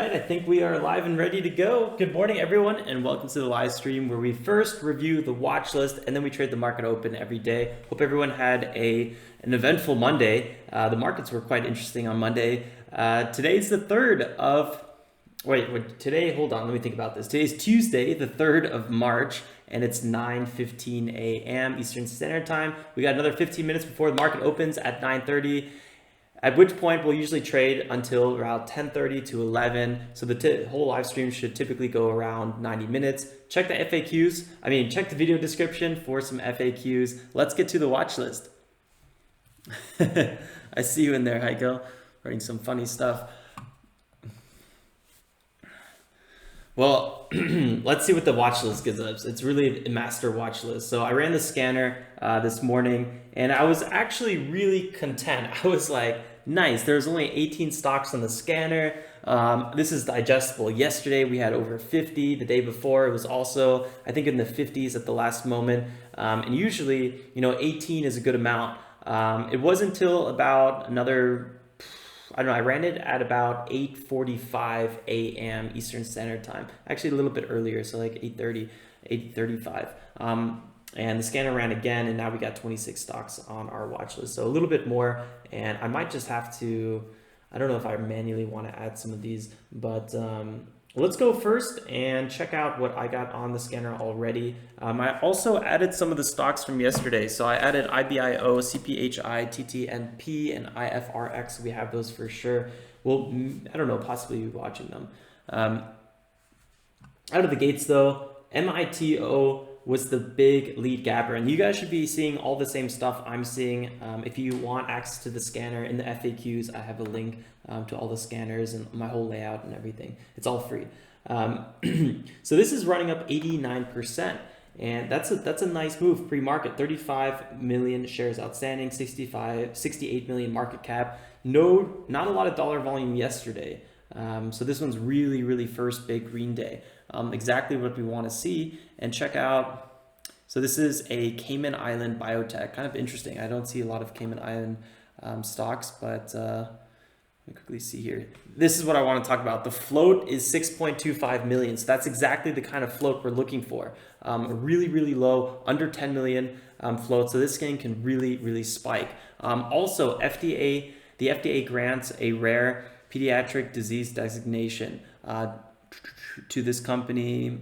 right, I think we are live and ready to go. Good morning, everyone, and welcome to the live stream where we first review the watch list and then we trade the market open every day. Hope everyone had an eventful Monday. The markets were quite interesting on Monday. Today's the 3rd of... today, hold on, let me think about this. Today's Tuesday, the 3rd of March, and it's 9:15 a.m. Eastern Standard Time. We got another 15 minutes before the market opens at 9:30. At which point we'll usually trade until around 10:30 to 11. So the whole live stream should typically go around 90 minutes. Check the FAQs. Check the video description for some FAQs. Let's get to the watch list. I see you in there, Heiko, writing some funny stuff. Well, let's see what the watch list gives us. It's really a master watch list. So I ran the scanner this morning and I was actually really content. I was like, nice, there's only 18 stocks on the scanner. This is digestible. Yesterday we had over 50. The day before it was also, I think, in the 50s at the last moment. And usually, 18 is a good amount. It wasn't until about another, I ran it at about 8:45 a.m. Eastern Standard Time. Actually, a little bit earlier, so like 8:30, 8:35. And the scanner ran again, and now we got 26 stocks on our watch list. So a little bit more, and I might just have to, I don't know if I manually want to add some of these, but let's go first and check out what I got on the scanner already. I also added some of the stocks from yesterday. So I added IBIO, CPHI, TTNP, and IFRX. We have those for sure. Well, I don't know, possibly watching them. Out of the gates though, MITO was the big lead gapper, and you guys should be seeing all the same stuff I'm seeing. If you want access to the scanner in the FAQs, I have a link to all the scanners and my whole layout and everything. It's all free. So this is running up 89%, and that's a nice move pre-market. 35 million shares outstanding, 68 million market cap. Not a lot of dollar volume yesterday. So this one's really first big green day. Exactly what we want to see. And check out, so this is a Cayman Island biotech. Kind of interesting. I don't see a lot of Cayman Island stocks, but let me quickly see here. This is what I want to talk about. The float is 6.25 million. So that's exactly the kind of float we're looking for. Really low, under 10 million float. So this game can really spike. Also, the FDA grants a rare pediatric disease designation to this company.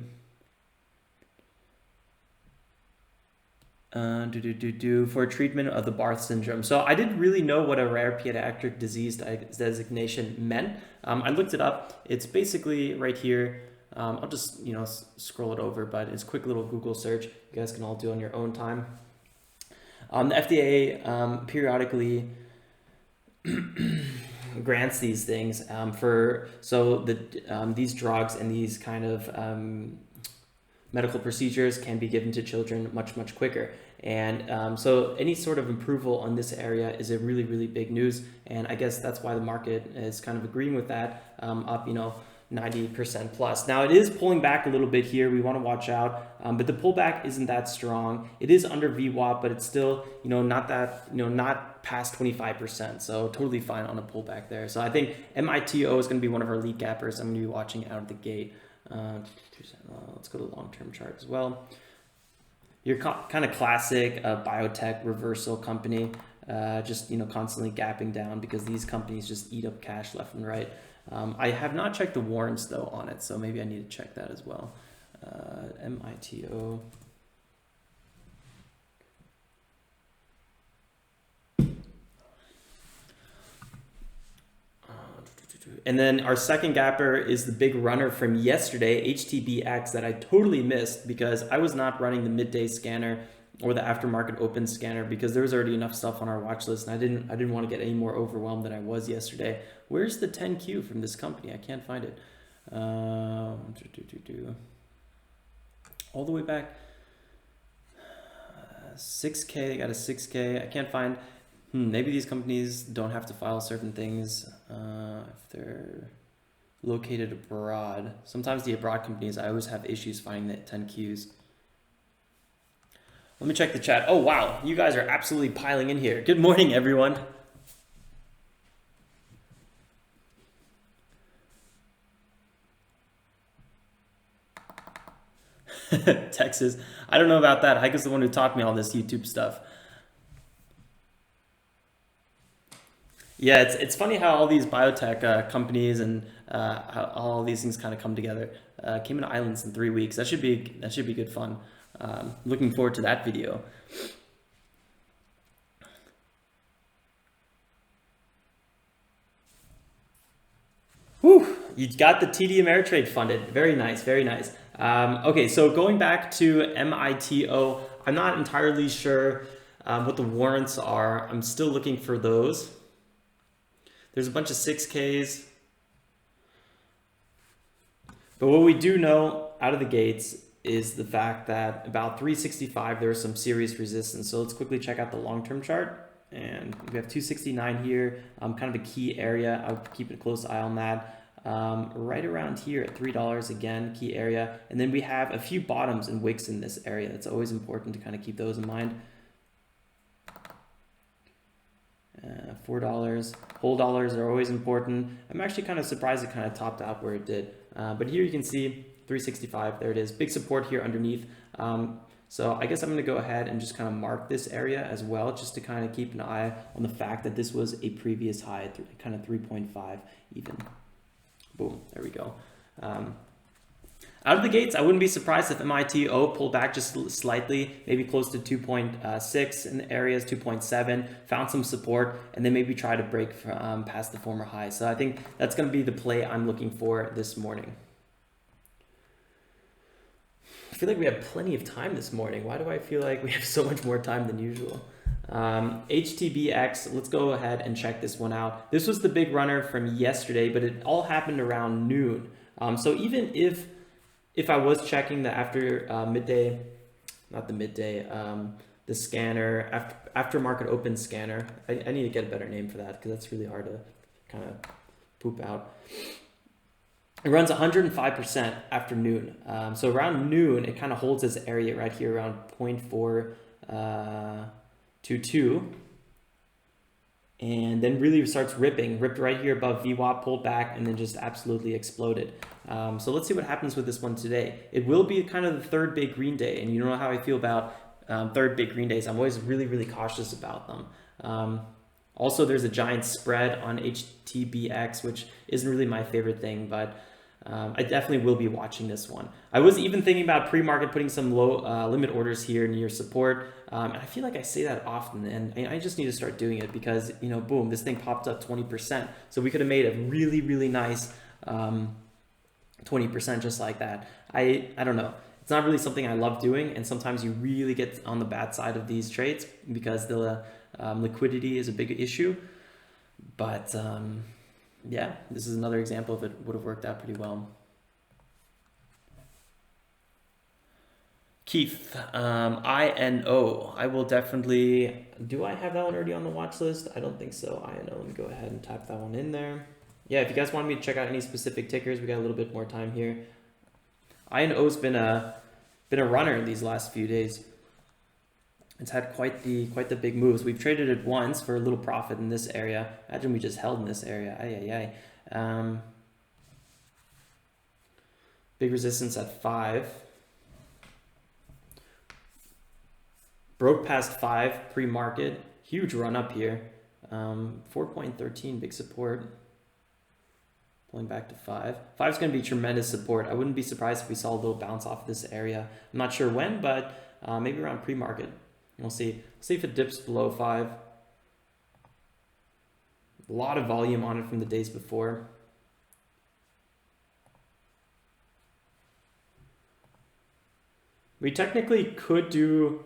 For treatment of the Barth syndrome. So I didn't really know what a rare pediatric disease designation meant. I looked it up. It's basically right here. I'll just scroll it over, but it's a quick little Google search. You guys can all do on your own time. The FDA periodically grants these things these drugs and these kind of medical procedures can be given to children much quicker. And so any sort of approval on this area is a really big news. And I guess that's why the market is kind of agreeing with that, up 90% plus. Now it is pulling back a little bit here. We want to watch out, but the pullback isn't that strong. It is under VWAP, but it's still not that not past 25%. So totally fine on a pullback there. So I think MITO is going to be one of our lead gappers. I'm going to be watching out of the gate. Let's go to the long-term chart as well. Your kind of classic biotech reversal company, just constantly gapping down because these companies just eat up cash left and right. I have not checked the warrants though on it, so maybe I need to check that as well. MITO. And then our second gapper is the big runner from yesterday, HTBX, that I totally missed because I was not running the midday scanner or the aftermarket open scanner because there was already enough stuff on our watch list, and I didn't want to get any more overwhelmed than I was yesterday. Where's the 10Q from this company? I can't find it. All the way back. 6K, they got a 6K. I can't find. Maybe these companies don't have to file certain things if they're located abroad. Sometimes the abroad companies, I always have issues finding the 10Qs. Let me check the chat. Oh, wow. You guys are absolutely piling in here. Good morning, everyone. Texas. I don't know about that. Heiko's the one who taught me all this YouTube stuff. Yeah, it's funny how all these biotech companies and how all these things kind of come together. Cayman Islands in 3 weeks. That should be good fun. Looking forward to that video. Whew, you got the TD Ameritrade funded. Very nice, very nice. Okay, so going back to MITO, I'm not entirely sure what the warrants are. I'm still looking for those. There's a bunch of 6Ks. But what we do know out of the gates is the fact that about 365, there was some serious resistance. So let's quickly check out the long-term chart. And we have 269 here, kind of a key area. I'll keep a close eye on that. Right around here at $3 again, key area. And then we have a few bottoms and wicks in this area. It's always important to kind of keep those in mind. $4, whole dollars are always important. I'm actually kind of surprised it kind of topped out where it did. But here you can see 365, there it is. Big support here underneath. So I guess I'm going to go ahead and just kind of mark this area as well, just to kind of keep an eye on the fact that this was a previous high, kind of 3.5 even. Boom, there we go. Out of the gates, I wouldn't be surprised if MITO pulled back just slightly, maybe close to 2.6 in the areas, 2.7, found some support, and then maybe try to break past the former high. So I think that's going to be the play I'm looking for this morning. I feel like we have plenty of time this morning. Why do I feel like we have so much more time than usual? HTBX, let's go ahead and check this one out. This was the big runner from yesterday, but it all happened around noon. So even if I was checking the midday, not the midday, the scanner, after market open scanner, I need to get a better name for that because that's really hard to kind of poop out. It runs 105% after noon. So around noon, it kind of holds this area right here around 0.422. And then really starts ripped right here above VWAP, pulled back, and then just absolutely exploded. So let's see what happens with this one today. It will be kind of the third big green day, and you know how I feel about third big green days. I'm always really, really cautious about them. Also, there's a giant spread on HTBX, which isn't really my favorite thing, but I definitely will be watching this one. I was even thinking about pre-market putting some low limit orders here near support. And I feel like I say that often, and I just need to start doing it because, you know, boom, this thing popped up 20%. So we could have made a really, really nice 20% just like that. I don't know. It's not really something I love doing, and sometimes you really get on the bad side of these trades because the liquidity is a big issue. But yeah, this is another example of it would have worked out pretty well. Keith, INO. I will definitely, do I have that one already on the watch list? I don't think so. INO, let me go ahead and type that one in there. Yeah, if you guys want me to check out any specific tickers, we got a little bit more time here. INO's been a runner in these last few days. It's had quite the big moves. We've traded it once for a little profit in this area. Imagine we just held in this area. Big resistance at 5. Broke past 5 pre-market. Huge run up here. 4.13 big support. Pulling back to 5. 5 is going to be tremendous support. I wouldn't be surprised if we saw a little bounce off this area. I'm not sure when, but maybe around pre-market. We'll see. See if it dips below 5. A lot of volume on it from the days before. We technically could do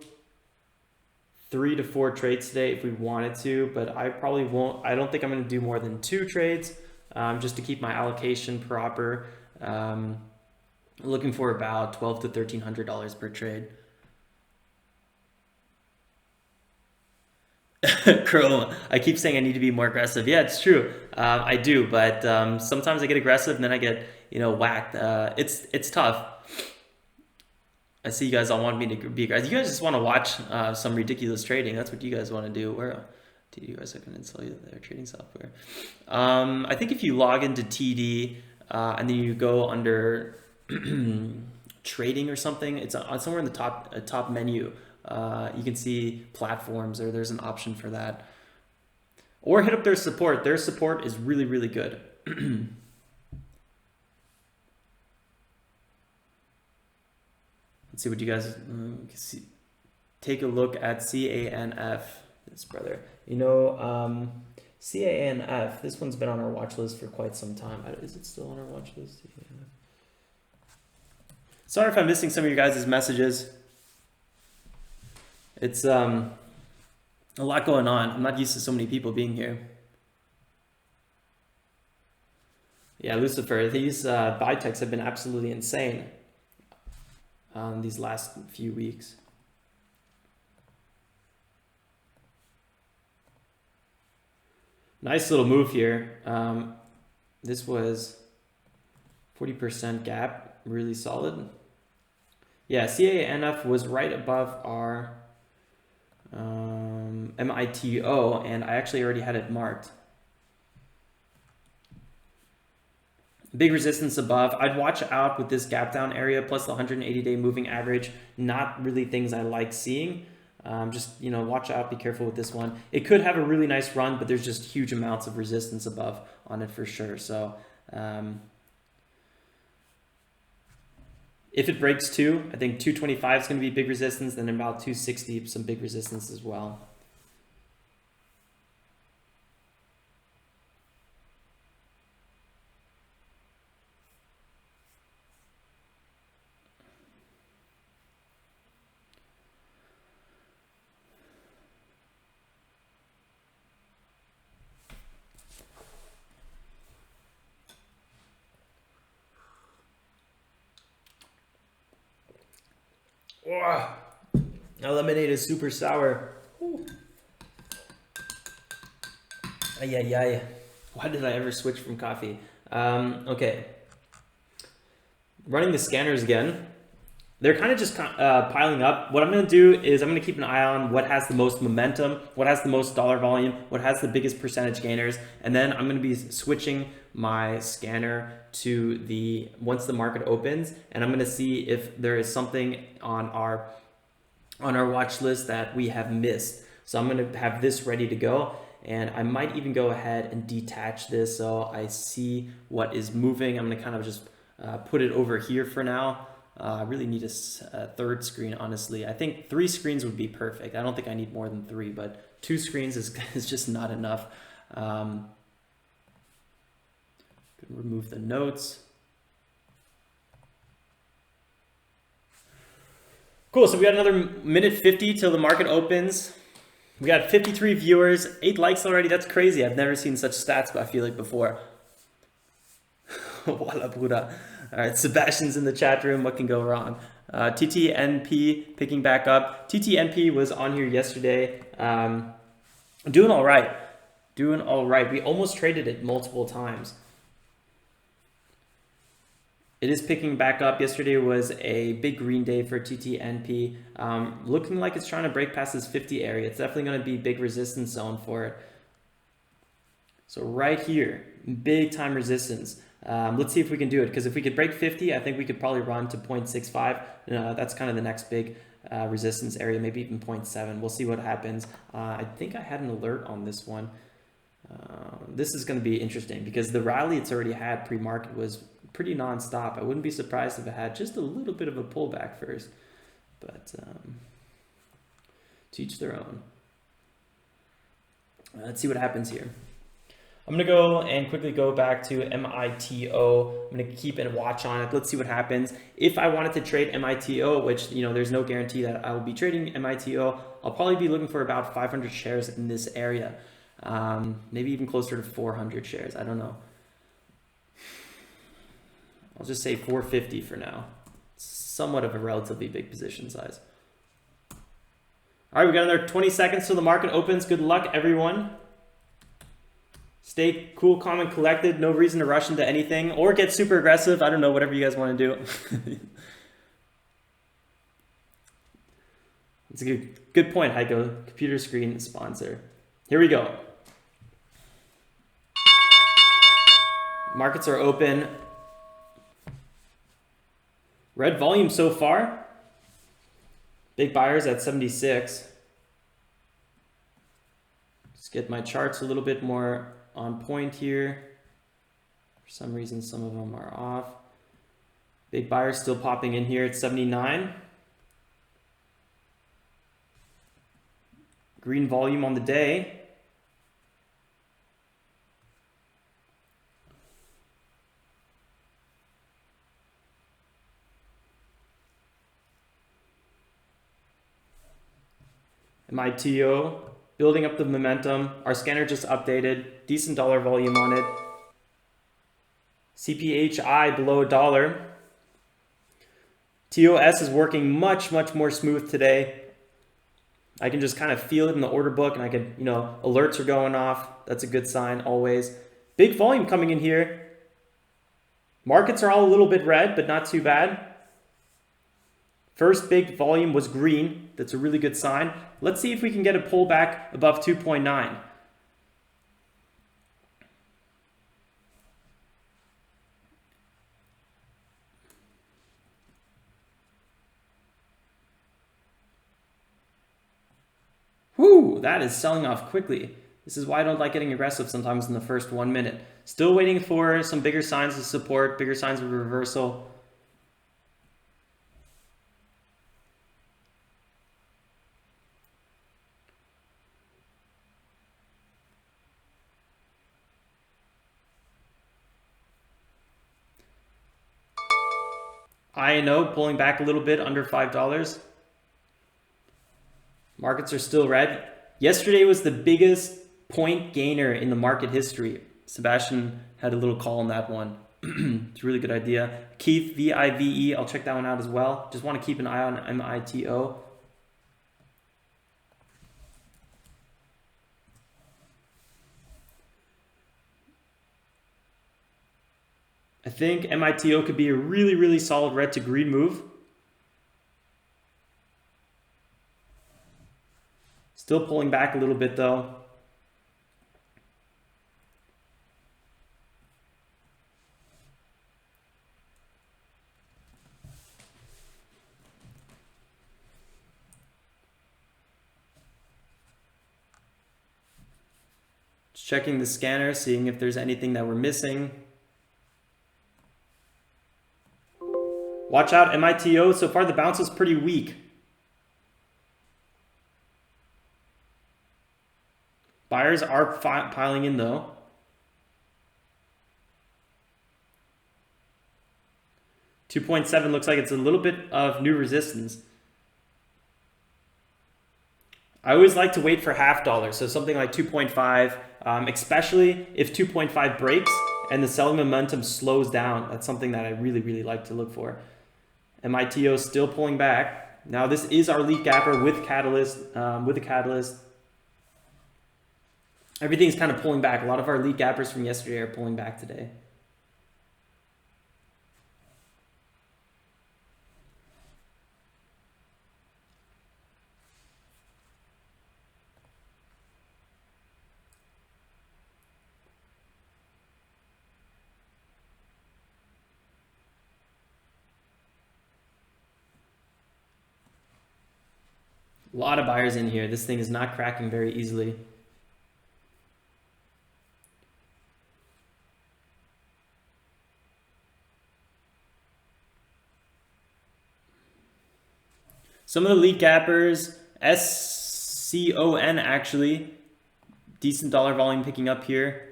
3 to 4 trades today if we wanted to, but I probably won't. I don't think I'm going to do more than 2 trades just to keep my allocation proper. Looking for about $1,200 to $1,300 per trade. Chrome, I keep saying I need to be more aggressive. Yeah, it's true. I do, but sometimes I get aggressive and then I get, whacked. It's tough. I see you guys all want me to be aggressive. You guys just want to watch some ridiculous trading. That's what you guys want to do. Where TD guys are going to install their trading software. I think if you log into TD and then you go under trading or something, it's somewhere in the top menu. You can see platforms, or there's an option for that. Or hit up their support. Their support is really, really good. Let's see what you guys see. Take a look at CANF, this brother. You know, CANF, this one's been on our watch list for quite some time. Is it still on our watch list? Yeah. Sorry if I'm missing some of you guys' messages. It's a lot going on. I'm not used to so many people being here. Yeah, Lucifer, these buy techs have been absolutely insane these last few weeks. Nice little move here. This was 40% gap, really solid. Yeah, CANF was right above our MITO, and I actually already had it marked. Big resistance above. I'd watch out with this gap down area plus the 180-day moving average. Not really things I like seeing. Just, you know, watch out, be careful with this one. It could have a really nice run, but there's just huge amounts of resistance above on it for sure. So if it breaks 2, I think 225 is going to be big resistance, then about 260, some big resistance as well. Oh, that lemonade is super sour. Ay, ay, ay. Why did I ever switch from coffee? Okay. Running the scanners again. They're kind of just piling up. What I'm going to do is I'm going to keep an eye on what has the most momentum, what has the most dollar volume, what has the biggest percentage gainers, and then I'm going to be switching my scanner to once the market opens, and I'm going to see if there is something on our watch list that we have missed. So I'm going to have this ready to go, and I might even go ahead and detach this so I see what is moving. I'm going to kind of just put it over here for now. I really need a third screen, honestly. I think 3 screens would be perfect. I don't think I need more than 3, but 2 screens is just not enough. Remove the notes. Cool, so we got another minute 50 till the market opens. We got 53 viewers, 8 likes already. That's crazy. I've never seen such stats, but I feel like before. Wala Buddha. All right, Sebastian's in the chat room. What can go wrong? TTNP picking back up. TTNP was on here yesterday. Doing all right. Doing all right. We almost traded it multiple times. It is picking back up. Yesterday was a big green day for TTNP. Looking like it's trying to break past this 50 area. It's definitely going to be big resistance zone for it. So right here, big time resistance. Let's see if we can do it, because if we could break 50, I think we could probably run to 0.65. That's kind of the next big resistance area, maybe even 0.7. We'll see what happens. I think I had an alert on this one. This is going to be interesting because the rally it's already had pre-market was pretty non-stop. I wouldn't be surprised if it had just a little bit of a pullback first, but to each their own. Let's see what happens here. I'm going to go and quickly go back to MITO. I'm going to keep a watch on it. Let's see what happens. If I wanted to trade MITO, which, you know, there's no guarantee that I will be trading MITO, I'll probably be looking for about 500 shares in this area. Maybe even closer to 400 shares. I don't know. I'll just say 450 for now. Somewhat of a relatively big position size. All right, we got another 20 seconds till the market opens. Good luck, everyone. Stay cool, calm, and collected. No reason to rush into anything or get super aggressive. I don't know, whatever you guys want to do. It's a good point, Heiko. Computer screen sponsor. Here we go. Markets are open. Red volume so far. Big buyers at 76. Let's get my charts a little bit more on point here. For some reason, some of them are off. Big buyers still popping in here at 79. Green volume on the day. MITO building up the momentum. Our scanner just updated. Decent dollar volume on it. CPHI below $1. TOS is working much more smooth today. I can just kind of feel it in the order book, and I can, alerts are going off. That's a good sign always. Big volume coming in here. Markets are all a little bit red, but not too bad. First big volume was green. That's a really good sign. Let's see if we can get a pullback above 2.9. Whoo, that is selling off quickly. This is why I don't like getting aggressive sometimes in the first 1 minute. Still waiting for some bigger signs of support, bigger signs of reversal. INO pulling back a little bit under $5. Markets are still red. Yesterday was the biggest point gainer in the market history. Sebastian had a little call on that one. It's a really good idea. Keith, VIVE, I'll check that one out as well. Just want to keep an eye on MITO. I think MITO could be a really solid red to green move. Still pulling back a little bit though. Just checking the scanner, seeing if there's anything that we're missing. Watch out, MITO. So far the bounce is pretty weak. Buyers are piling in though. $2.7 looks like it's a little bit of new resistance. I always like to wait for $0.5, so something like 2.5, especially if 2.5 breaks and the selling momentum slows down. That's something that I really like to look for. MITO still pulling back. Now this is our lead gapper with catalyst, with the catalyst. Everything's kind of pulling back. A lot of our lead gappers from yesterday are pulling back today. A lot of buyers in here. This thing is not cracking very easily. Some of the lead gappers, SCON actually, decent dollar volume picking up here.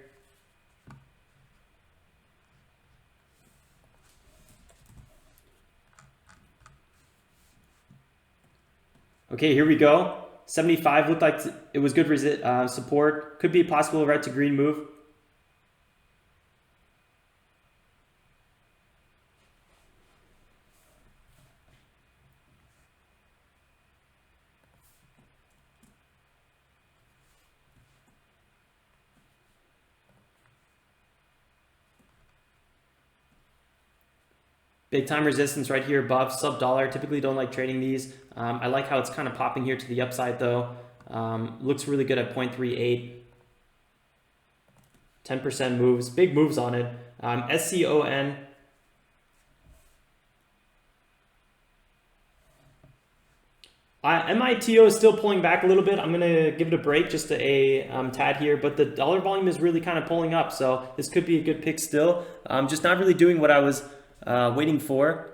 Okay, here we go. 75 looked like it was good support. Could be a possible red to green move. Big time resistance right here above sub dollar. Typically don't like trading these. I like how it's kind of popping here to the upside though. Looks really good at 0.38. 10% moves, big moves on it. SCON. MITO is still pulling back a little bit. I'm going to give it a break, just a tad here, but the dollar volume is really kind of pulling up, so this could be a good pick still. Just not really doing what I was waiting for.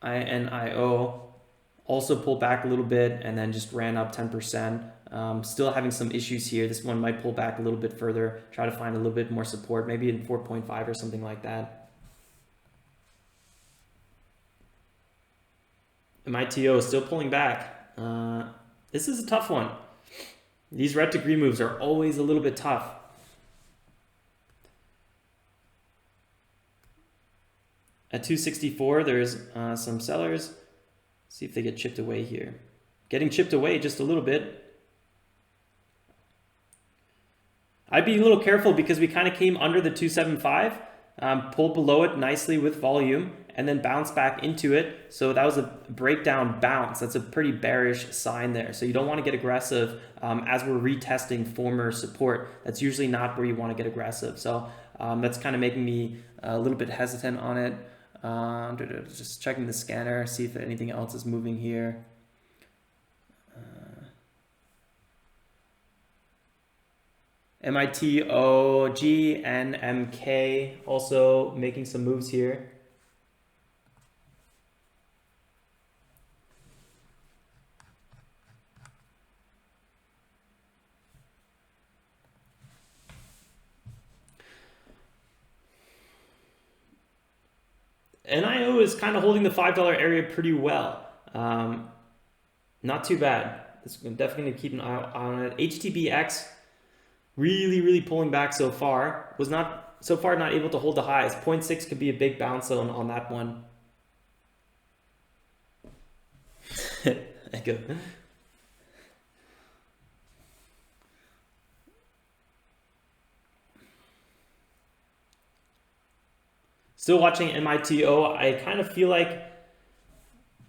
INIO also pulled back a little bit and then just ran up 10%. Still having some issues here. This one might pull back a little bit further, try to find a little bit more support, maybe in 4.5 or something like that. MITO is still pulling back. This is a tough one. These red to green moves are always a little bit tough. At 264, there's some sellers. See if they get chipped away here. Getting chipped away just a little bit. I'd be a little careful because we kind of came under the 275, pulled below it nicely with volume, and then bounced back into it. So that was a breakdown bounce. That's a pretty bearish sign there. So you don't want to get aggressive as we're retesting former support. That's usually not where you want to get aggressive. So that's kind of making me a little bit hesitant on it. Just checking the scanner, see if anything else is moving here. MITO, GNMK also making some moves here. NIO is kind of holding the $5 area pretty well. Not too bad. It's definitely going to keep an eye on it. HTBX really pulling back so far. Was not so far not able to hold the highs. 0.6 could be a big bounce on that one. Echo. Still watching MITO. I kind of feel like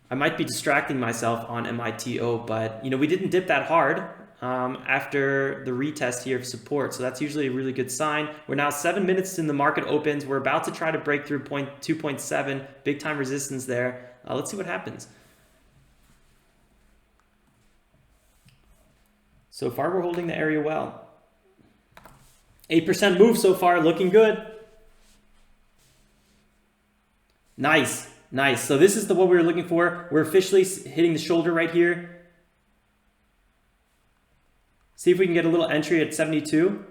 I might be distracting myself on MITO, but we didn't dip that hard after the retest here of support. So that's usually a really good sign. We're now 7 minutes in the market opens. We're about to try to break through 2.7, big time resistance there. Let's see what happens. So far, we're holding the area well. 8% move so far, looking good. Nice. So this is what we were looking for. We're officially hitting the shoulder right here. See if we can get a little entry at 72.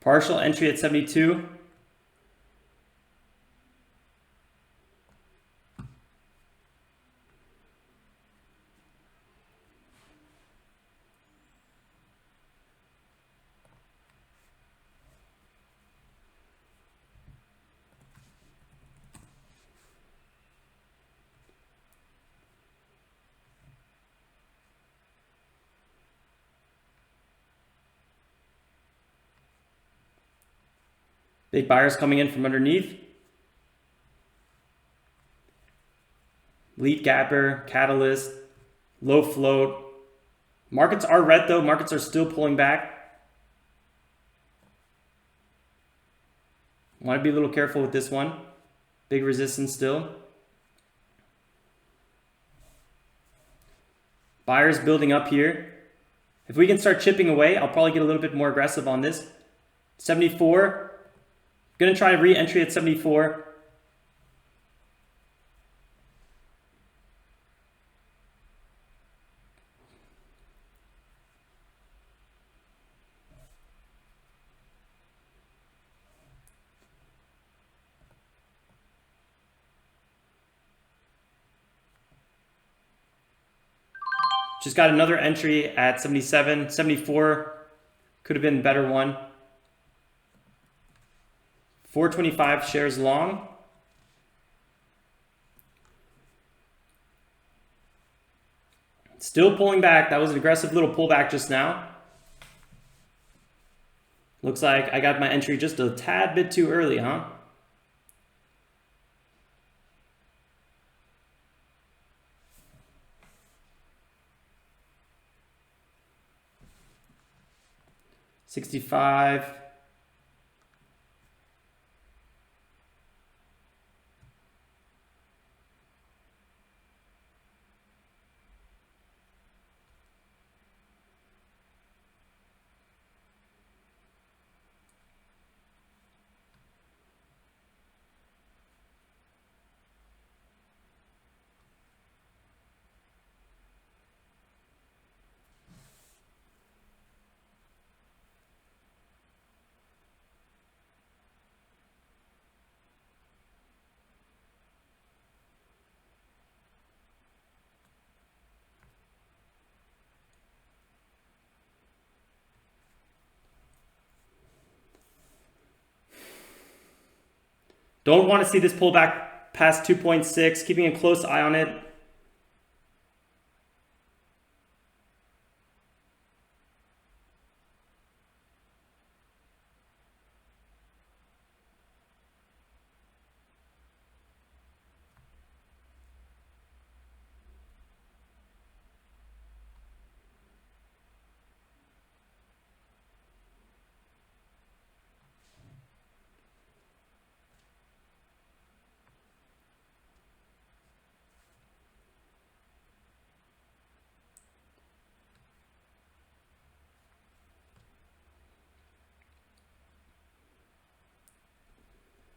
Partial entry at 72. Big buyers coming in from underneath. Lead gapper, catalyst, low float. Markets are red though. Markets are still pulling back. Want to be a little careful with this one. Big resistance still. Buyers building up here. If we can start chipping away, I'll probably get a little bit more aggressive on this. 74. Gonna try re-entry at 74. Just got another entry at 77, 74. Could have been a better one. 425 shares long. Still pulling back. That was an aggressive little pullback just now. Looks like I got my entry just a tad bit too early, huh? $65. Don't want to see this pull back past 2.6, keeping a close eye on it.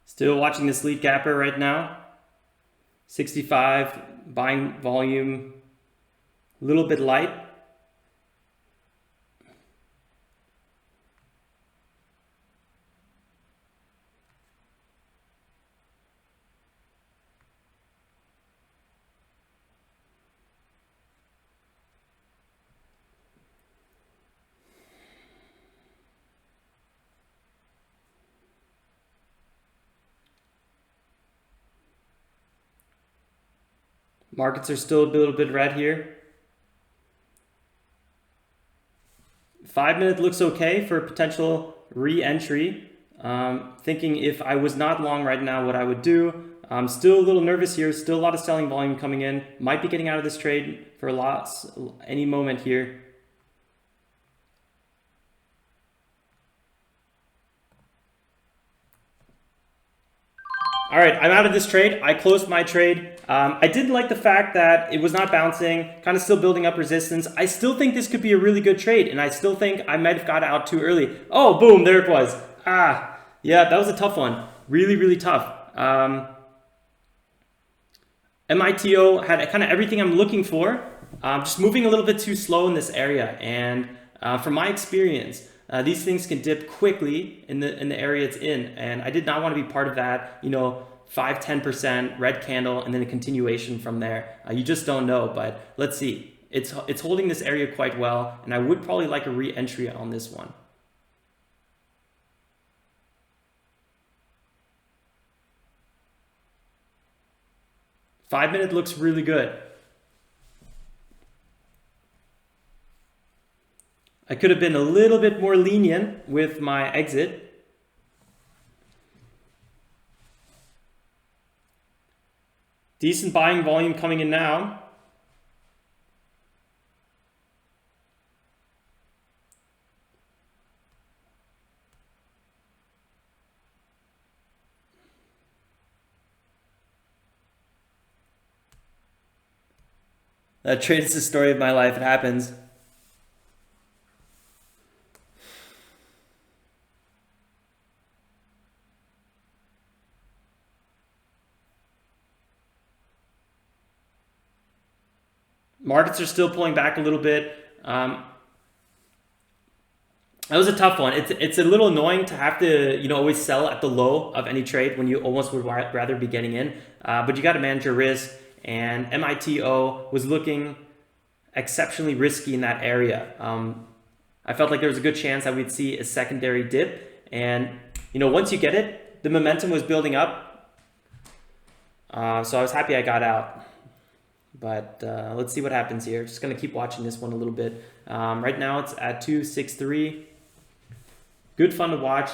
Still watching this lead gapper right now. 65, buying volume, a little bit light. Markets are still a little bit red here. 5 minute looks okay for potential re-entry. Thinking if I was not long right now, what I would do. I'm still a little nervous here. Still a lot of selling volume coming in. Might be getting out of this trade for a loss any moment here. All right, I'm out of this trade. I closed my trade. I did like the fact that it was not bouncing, kind of still building up resistance. I still think this could be a really good trade, and I still think I might have got out too early. Oh, boom, there it was. Yeah, that was a tough one. Really, really tough. MITO had kind of everything I'm looking for. Just moving a little bit too slow in this area, and from my experience, these things can dip quickly in the area it's in, and I did not want to be part of that, you know, 5-10% red candle and then a continuation from there. You just don't know, but let's see. It's holding this area quite well, and I would probably like a re-entry on this one. Five-minute looks really good. I could have been a little bit more lenient with my exit. Decent buying volume coming in now. That trade is the story of my life. It happens. Markets are still pulling back a little bit. That was a tough one. It's a little annoying to have to, you know, always sell at the low of any trade when you almost would rather be getting in. But you got to manage your risk. And MITO was looking exceptionally risky in that area. I felt like there was a good chance that we'd see a secondary dip. And, you know, once you get it, the momentum was building up. So I was happy I got out. But let's see what happens here. Just going to keep watching this one a little bit. Right now it's at 263. Good fun to watch.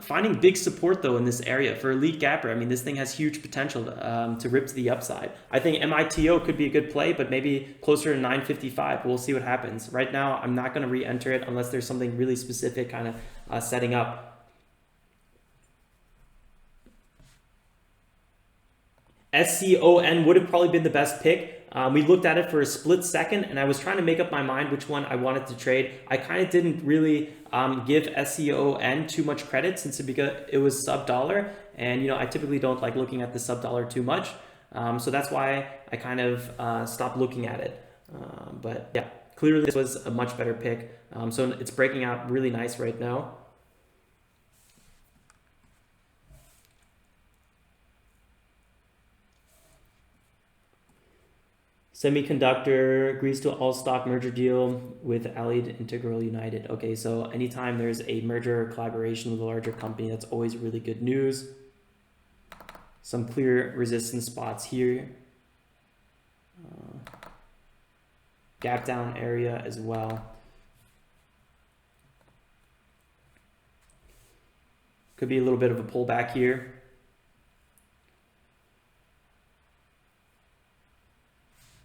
Finding big support though in this area for elite gapper. I mean, this thing has huge potential to rip to the upside. I think MITO could be a good play, but maybe closer to 955. We'll see what happens. Right now, I'm not going to re-enter it unless there's something really specific kind of setting up. SCON would have probably been the best pick. We looked at it for a split second and I was trying to make up my mind which one I wanted to trade. I kind of didn't really give SCON too much credit since it was sub-dollar, and you know I typically don't like looking at the sub-dollar too much, so that's why I kind of stopped looking at it. But yeah, clearly this was a much better pick. So it's breaking out really nice right now. Semiconductor agrees to all-stock merger deal with Allied Integral United. Okay, so anytime there's a merger or collaboration with a larger company, that's always really good news. Some clear resistance spots here. Gap down area as well. Could be a little bit of a pullback here.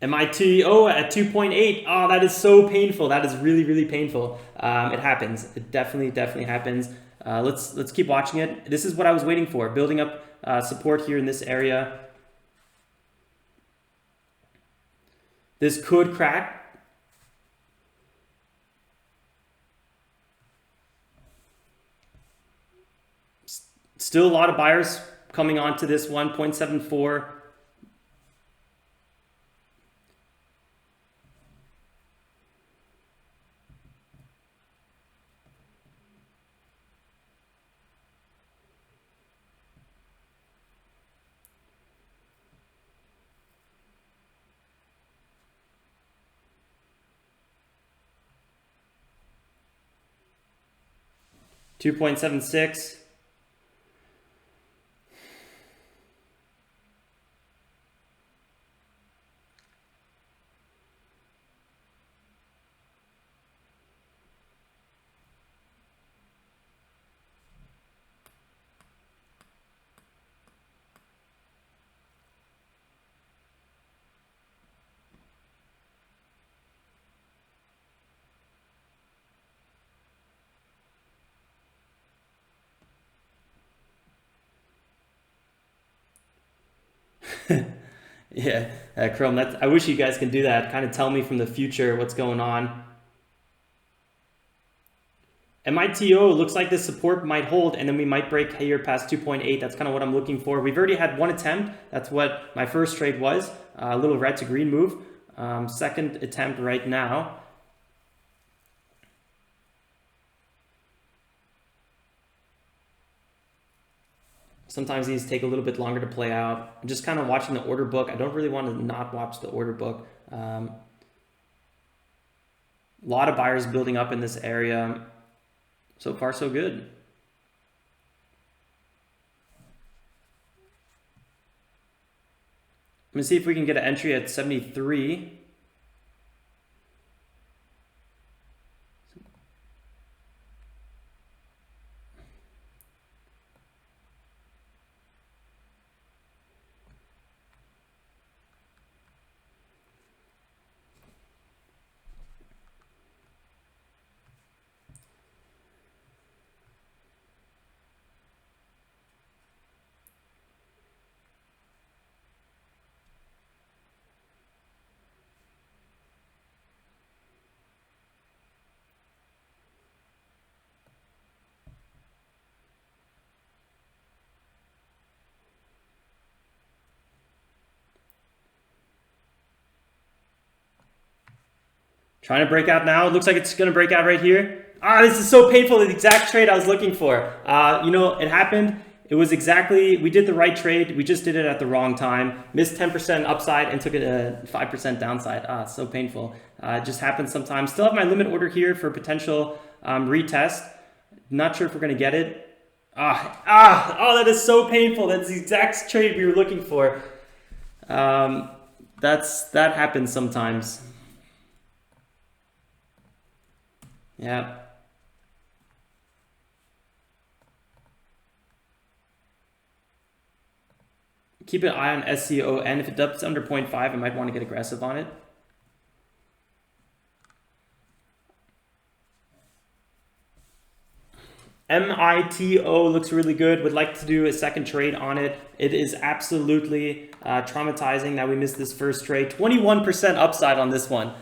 MITO at 2.8. Oh, that is so painful. That is really, really painful. It happens. It definitely happens. Let's keep watching it. This is what I was waiting for. Building up support here in this area. This could crack. Still a lot of buyers coming onto this 1.74. $2.76. Yeah, Chrome, I wish you guys can do that. Kind of tell me from the future what's going on. MITO looks like this support might hold, and then we might break here past 2.8. That's kind of what I'm looking for. We've already had one attempt. That's what my first trade was, a little red to green move. Second attempt right now. Sometimes these take a little bit longer to play out. I'm just kind of watching the order book. I don't really want to not watch the order book. A lot of buyers building up in this area. So far, so good. Let me see if we can get an entry at 73. Trying to break out now. It looks like it's going to break out right here. Ah, this is so painful. The exact trade I was looking for. You know, it happened. It was exactly, we did the right trade. We just did it at the wrong time. Missed 10% upside and took it a 5% downside. Ah, so painful. It just happens sometimes. Still have my limit order here for potential retest. Not sure if we're going to get it. Oh, that is so painful. That's the exact trade we were looking for. That happens sometimes. Yeah. Keep an eye on SCON. If it dips under 0.5, I might want to get aggressive on it. MITO looks really good. Would like to do a second trade on it. It is absolutely traumatizing that we missed this first trade. 21% upside on this one.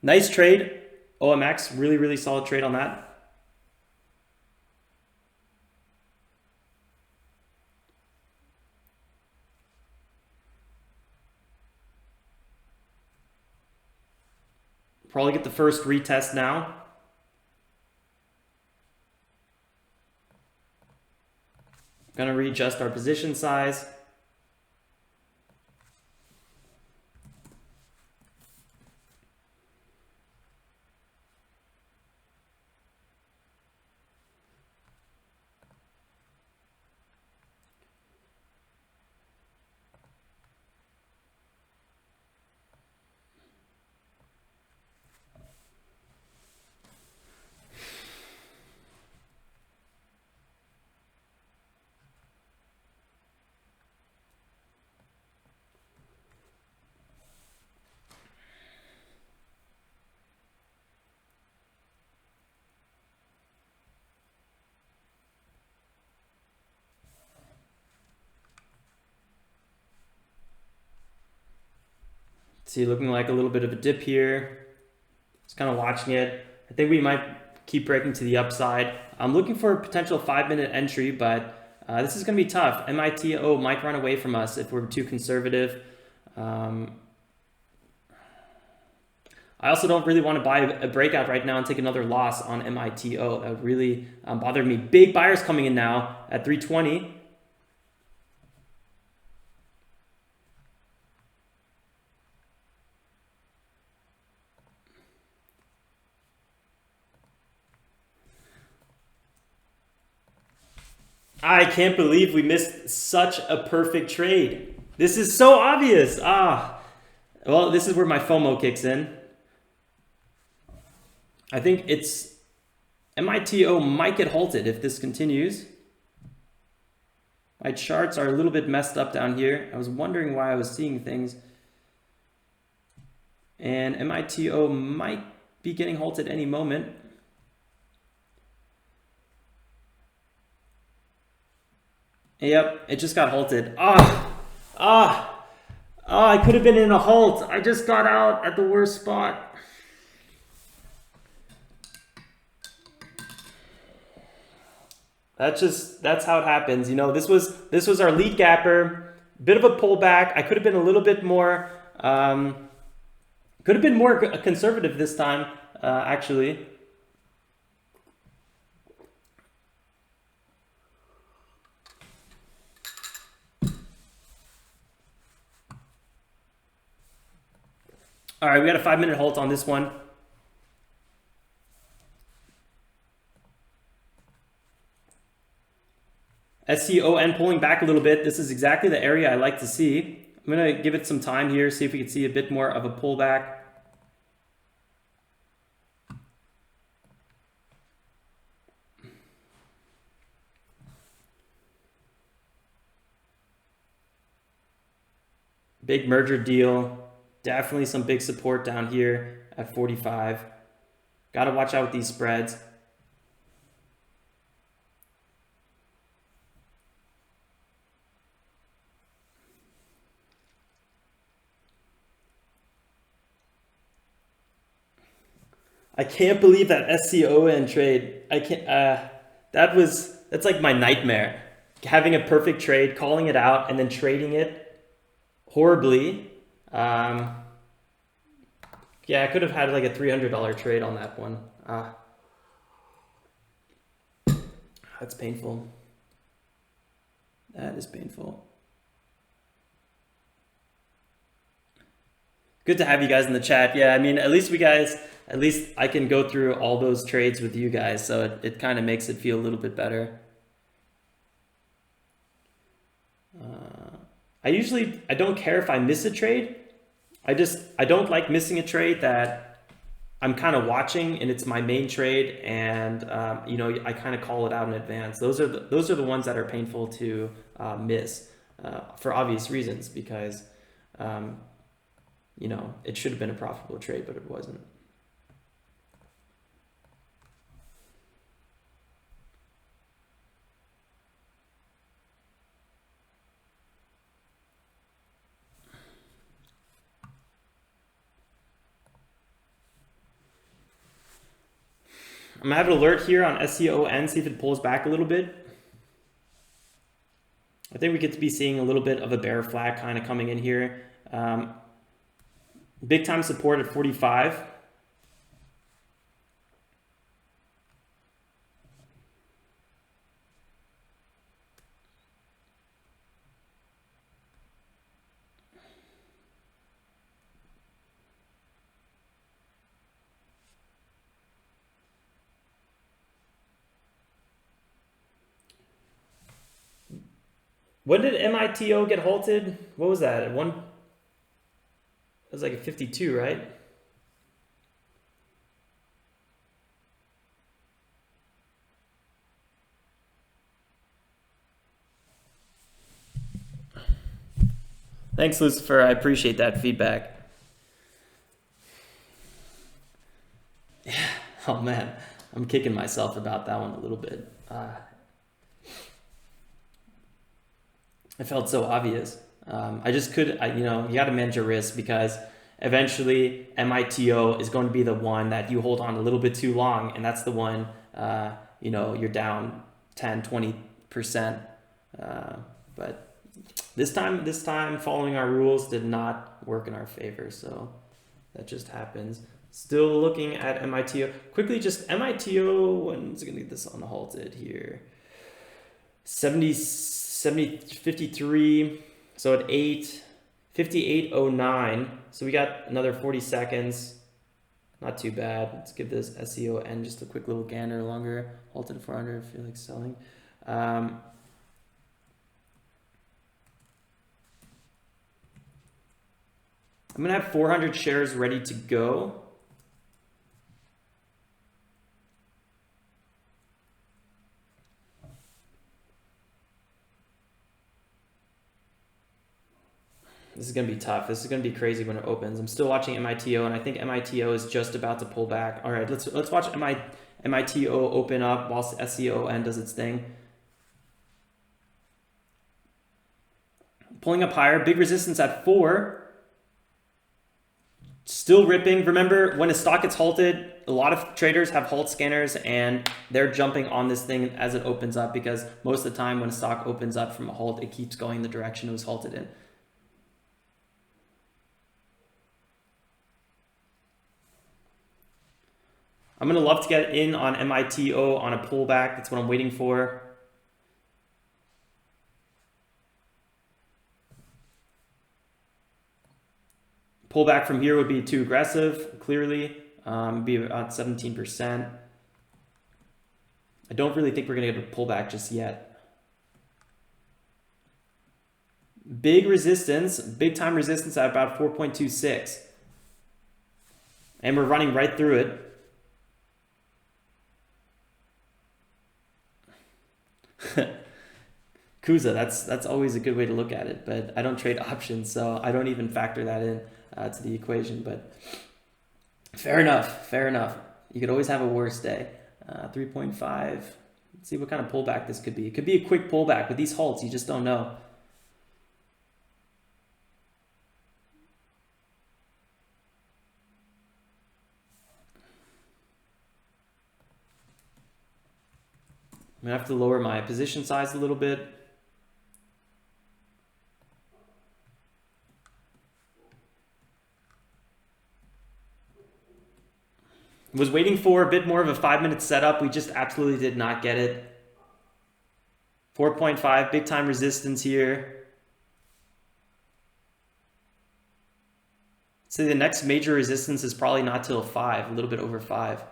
Nice trade. OMX, really solid trade on that. Probably get the first retest now. Gonna readjust our position size. See, looking like a little bit of a dip here. Just kind of watching it. I think we might keep breaking to the upside. I'm looking for a potential 5-minute entry, but this is going to be tough. MITO might run away from us if we're too conservative. I also don't really want to buy a breakout right now and take another loss on MITO. That would really bother me. Big buyers coming in now at 320. I can't believe we missed such a perfect trade. This is so obvious. Well, this is where my FOMO kicks in. I think it's MITO might get halted if this continues. My charts are a little bit messed up down here. I was wondering why I was seeing things. And MITO might be getting halted any moment. Yep, it just got halted. I could have been in a halt. I just got out at the worst spot. That's how it happens. You know, this was our lead gapper. Bit of a pullback. I could have been a little bit more conservative this time, actually. All right, we got a 5-minute halt on this one. SCON pulling back a little bit. This is exactly the area I like to see. I'm going to give it some time here, see if we can see a bit more of a pullback. Big merger deal. Definitely some big support down here at 45. Got to watch out with these spreads. I can't believe that SCON trade. I can't. That's like my nightmare. Having a perfect trade, calling it out, and then trading it horribly. Yeah, I could have had like a $300 trade on that one. That's painful. That is painful. Good to have you guys in the chat. Yeah, I mean, at least we guys at least I can go through all those trades with you guys, so it kind of makes it feel a little bit better. I don't care if I miss a trade. I don't like missing a trade that I'm kind of watching and it's my main trade, and you know, I kind of call it out in advance. Those are the ones that are painful to miss for obvious reasons, because you know, it should have been a profitable trade, but it wasn't. I'm gonna have an alert here on SCON, see if it pulls back a little bit. I think we could be seeing a little bit of a bear flag kind of coming in here. Big time support at 45. When did MITO get halted? What was that? At one, it was like a 52, right? Thanks, Lucifer. I appreciate that feedback. Yeah. Oh man, I'm kicking myself about that one a little bit. It felt so obvious. I just could, you know, you got to manage your risk, because eventually MITO is going to be the one that you hold on a little bit too long, and that's the one, you know, you're down 10, 20%. But this time following our rules did not work in our favor, so that just happens. Still looking at MITO. Quickly, just MITO, when's it going to get this on the halted here? 53, so at 58.09, so we got another 40 seconds, not too bad. Let's give this SCON just a quick little gander longer. Halted at 400, feel like selling. I'm gonna have 400 shares ready to go. This is going to be tough. This is going to be crazy when it opens. I'm still watching MITO, and I think MITO is just about to pull back. All right, let's watch MITO open up whilst SCON does its thing. Pulling up higher, big resistance at 4. Still ripping. Remember, when a stock gets halted, a lot of traders have halt scanners, and they're jumping on this thing as it opens up, because most of the time when a stock opens up from a halt, it keeps going the direction it was halted in. I'm going to love to get in on MITO on a pullback. That's what I'm waiting for. Pullback from here would be too aggressive, clearly. Be about 17%. I don't really think we're going to get a pullback just yet. Big resistance, big time resistance at about 4.26. And we're running right through it. Kuza, that's always a good way to look at it, but I don't trade options, so I don't even factor that in to the equation. But fair enough. You could always have a worse day. 3.5. Let's see what kind of pullback this could be. It could be a quick pullback. With these halts, you just don't know. I'm gonna have to lower my position size a little bit. Was waiting for a bit more of a 5-minute setup. We just absolutely did not get it. 4.5, big time resistance here. So the next major resistance is probably not till 5, a little bit over 5.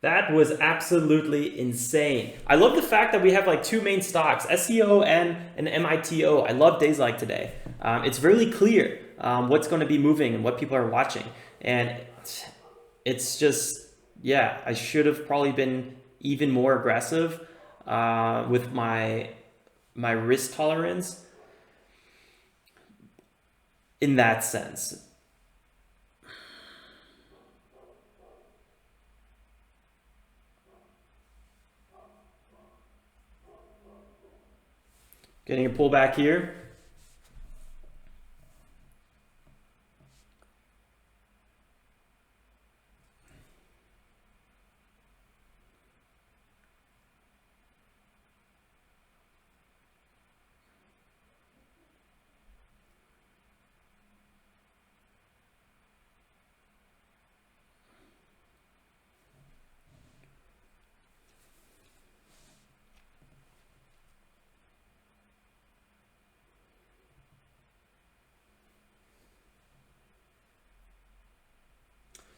That was absolutely insane. I love the fact that we have like two main stocks, SCON and MITO. I love days like today. It's really clear what's going to be moving and what people are watching. And it's just, yeah, I should have probably been even more aggressive with my risk tolerance in that sense. Getting a pullback here.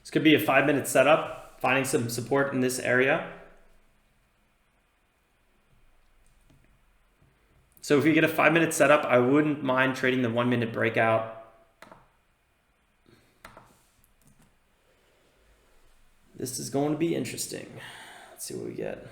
This could be a 5-minute setup, finding some support in this area. So if you get a 5-minute setup, I wouldn't mind trading the 1-minute breakout. This is going to be interesting. Let's see what we get.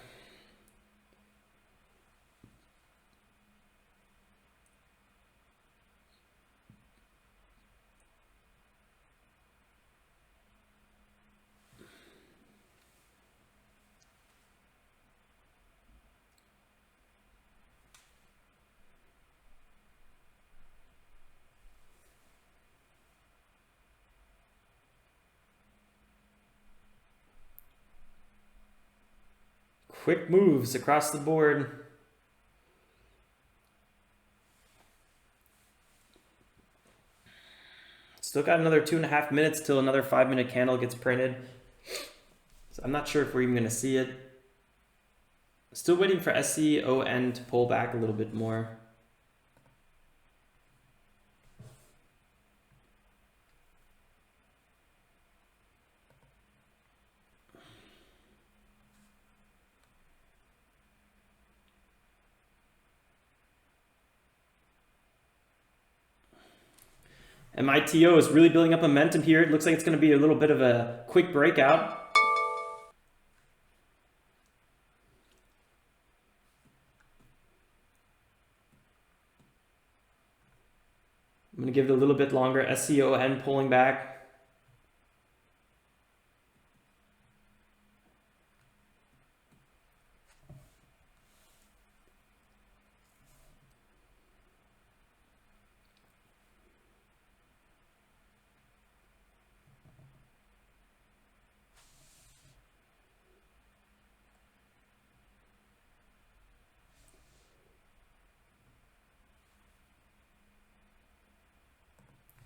Quick moves across the board. Still got another 2.5 minutes till another 5-minute candle gets printed. So I'm not sure if we're even going to see it. Still waiting for SCON to pull back a little bit more. MITO is really building up momentum here. It looks like it's going to be a little bit of a quick breakout. I'm going to give it a little bit longer. SCON pulling back.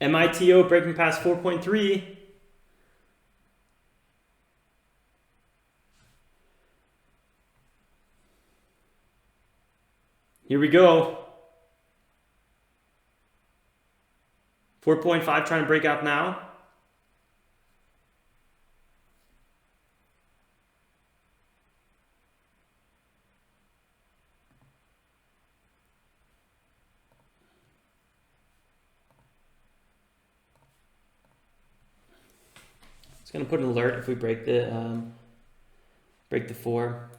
MITO breaking past 4.3. Here we go. 4.5 trying to break out now. Going to put an alert if we break the 4.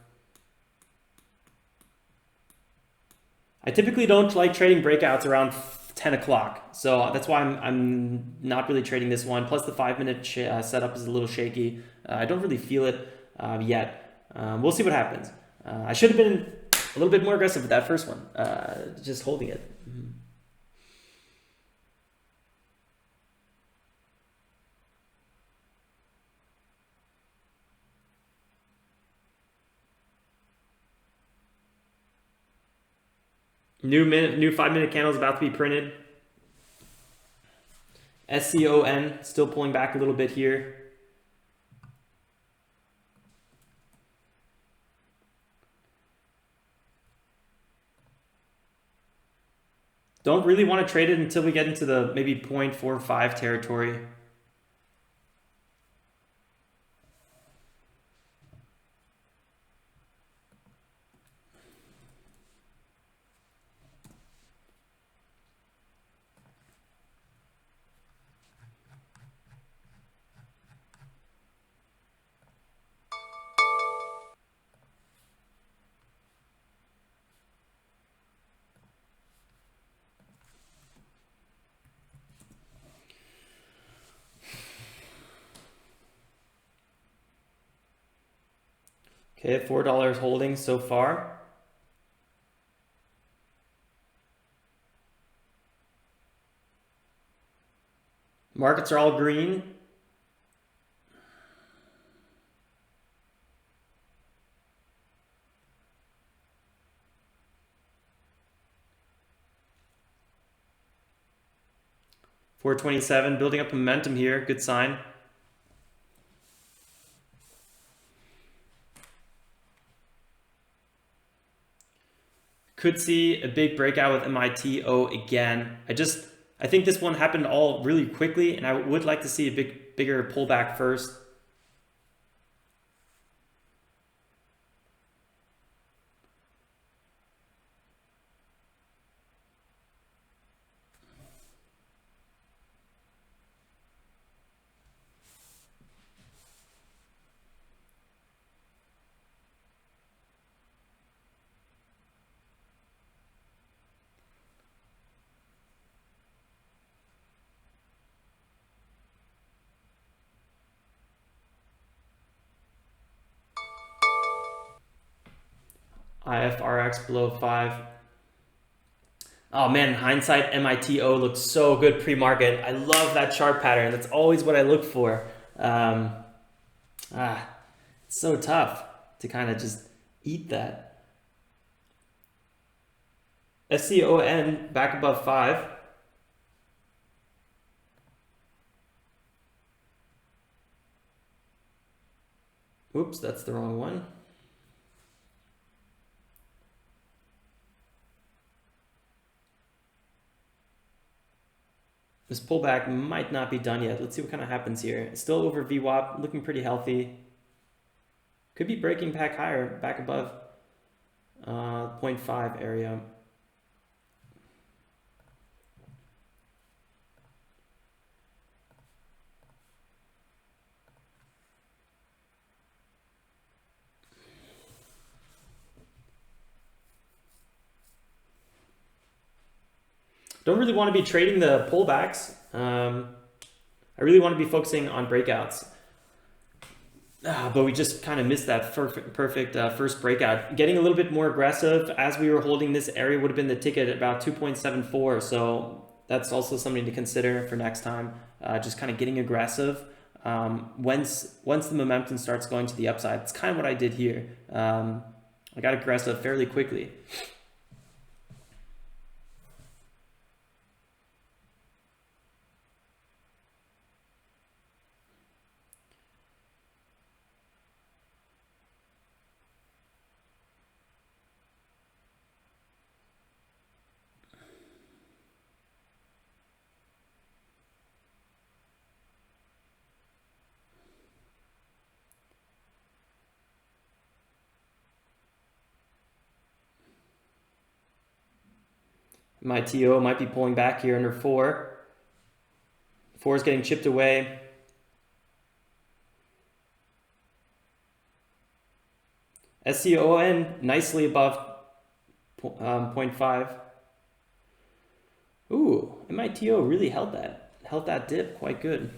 I typically don't like trading breakouts around 10 o'clock, so that's why I'm not really trading this one. Plus the 5-minute setup is a little shaky. I don't really feel it yet. We'll see what happens. I should have been a little bit more aggressive with that first one, just holding it. New 5-minute candle is about to be printed. SCON still pulling back a little bit here. Don't really want to trade it until we get into the maybe 0.45 territory. Okay, $4 holding so far. Markets are all green. $4.27, building up momentum here, good sign. Could see a big breakout with MITO again. I think this one happened all really quickly, and I would like to see a bigger pullback first. IFRX below 5. Oh man, hindsight, MITO looks so good pre-market. I love that chart pattern. That's always what I look for. It's so tough to kind of just eat that. SCON back above 5. Oops, that's the wrong one. This pullback might not be done yet. Let's see what kind of happens here. It's still over VWAP, looking pretty healthy. Could be breaking back higher, back above 0.5 area. Don't really want to be trading the pullbacks. I really want to be focusing on breakouts. But we just kind of missed that perfect first breakout. Getting a little bit more aggressive as we were holding this area would have been the ticket at about 2.74. So that's also something to consider for next time. Just kind of getting aggressive. Once the momentum starts going to the upside, it's kind of what I did here. I got aggressive fairly quickly. My TO might be pulling back here under 4. 4 is getting chipped away. SCON nicely above 0.5. Ooh, MITO really held that dip quite good.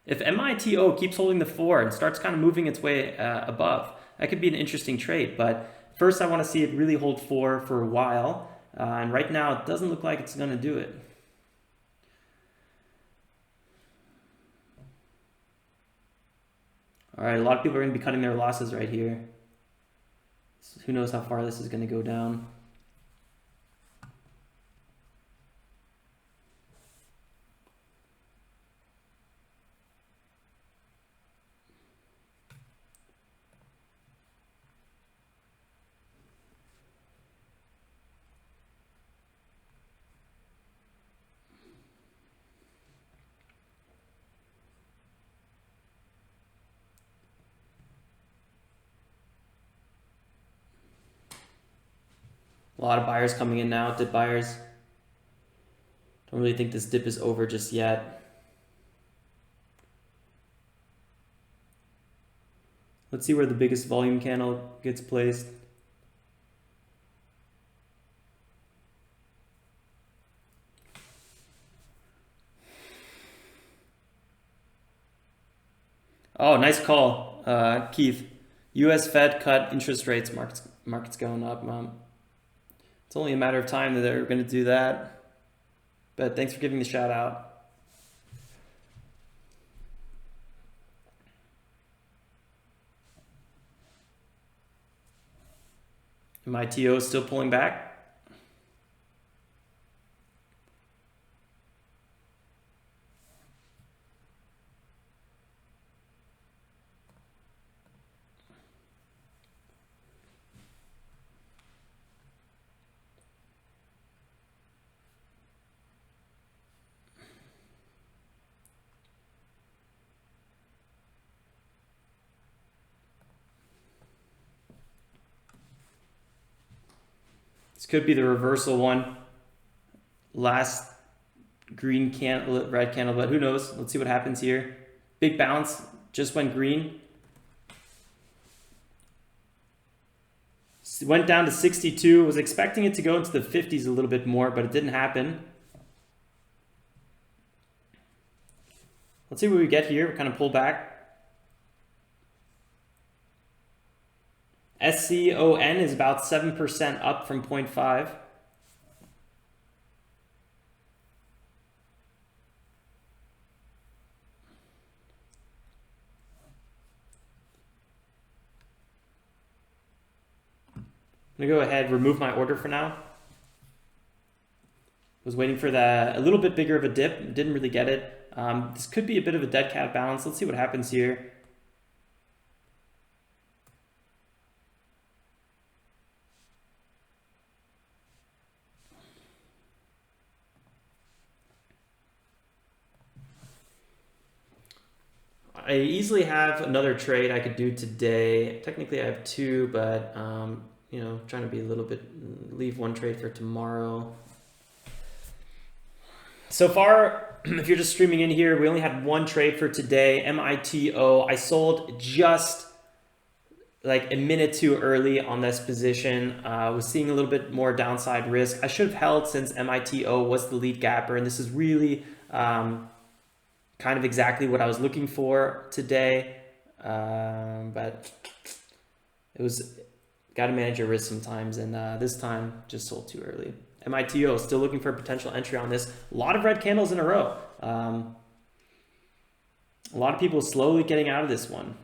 If MITO keeps holding the 4 and starts kind of moving its way above, that could be an interesting trade. But first, I want to see it really hold 4 for a while. And right now, it doesn't look like it's going to do it. All right, a lot of people are going to be cutting their losses right here. So who knows how far this is going to go down. A lot of buyers coming in now, dip buyers. Don't really think this dip is over just yet. Let's see where the biggest volume candle gets placed. Oh, nice call, Keith. U.S. Fed cut interest rates. Market's going up. It's only a matter of time that they're going to do that. But thanks for giving the shout out. MITO is still pulling back. This could be the reversal one. Last green candle, red candle, but who knows? Let's see what happens here. Big bounce, just went green. Went down to 62. Was expecting it to go into the 50s a little bit more, but it didn't happen. Let's see what we get here. We kind of pull back. SCON is about 7% up from 0.5. I'm gonna go ahead, remove my order for now. Was waiting for a little bit bigger of a dip, didn't really get it. This could be a bit of a dead cat bounce. Let's see what happens here. I easily have another trade I could do today. Technically I have two, but you know, trying to be a little bit, leave one trade for tomorrow. So far, if you're just streaming in here, we only had one trade for today, MITO. I sold just like a minute too early on this position. Was seeing a little bit more downside risk. I should have held since MITO was the lead gapper, and this is really kind of exactly what I was looking for today. But it was, got to manage your risk sometimes, and this time just sold too early. MITO, still looking for a potential entry on this. A lot of red candles in a row. A lot of people slowly getting out of this one.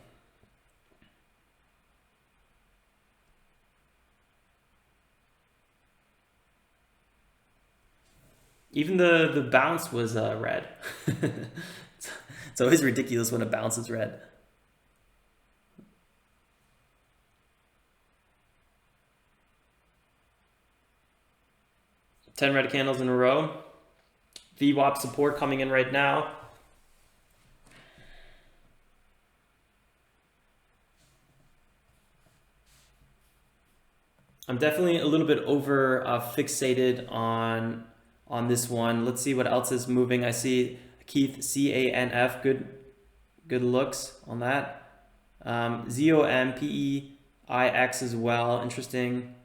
Even the bounce was red. It's always ridiculous when a bounce is red. Ten red candles in a row. VWAP support coming in right now. I'm definitely a little bit over fixated on this one. Let's see what else is moving. I see Keith CANF, good looks on that. ZOMPEIX as well, interesting.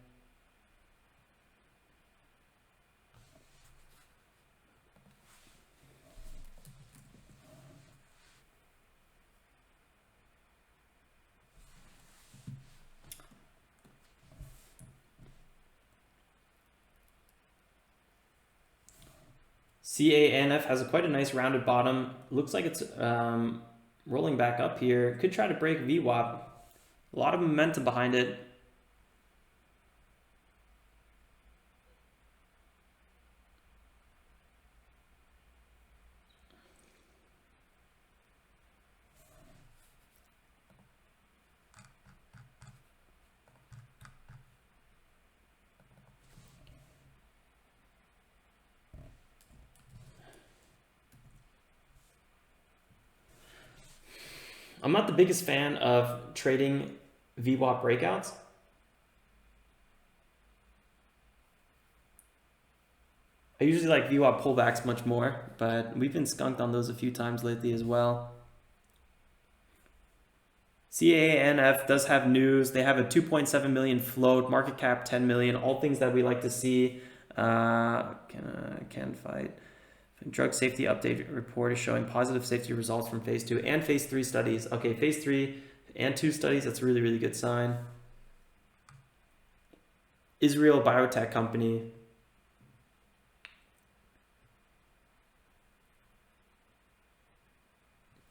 CANF has quite a nice rounded bottom. Looks like it's rolling back up here. Could try to break VWAP. A lot of momentum behind it. I'm not the biggest fan of trading VWAP breakouts. I usually like VWAP pullbacks much more, but we've been skunked on those a few times lately as well. CANF does have news. They have a 2.7 million float, market cap 10 million, all things that we like to see. Can fight. Drug safety update report is showing positive safety results from phase 2 and phase 3 studies. Okay, phase 3 and 2 studies, that's a really, really good sign. Israel biotech company.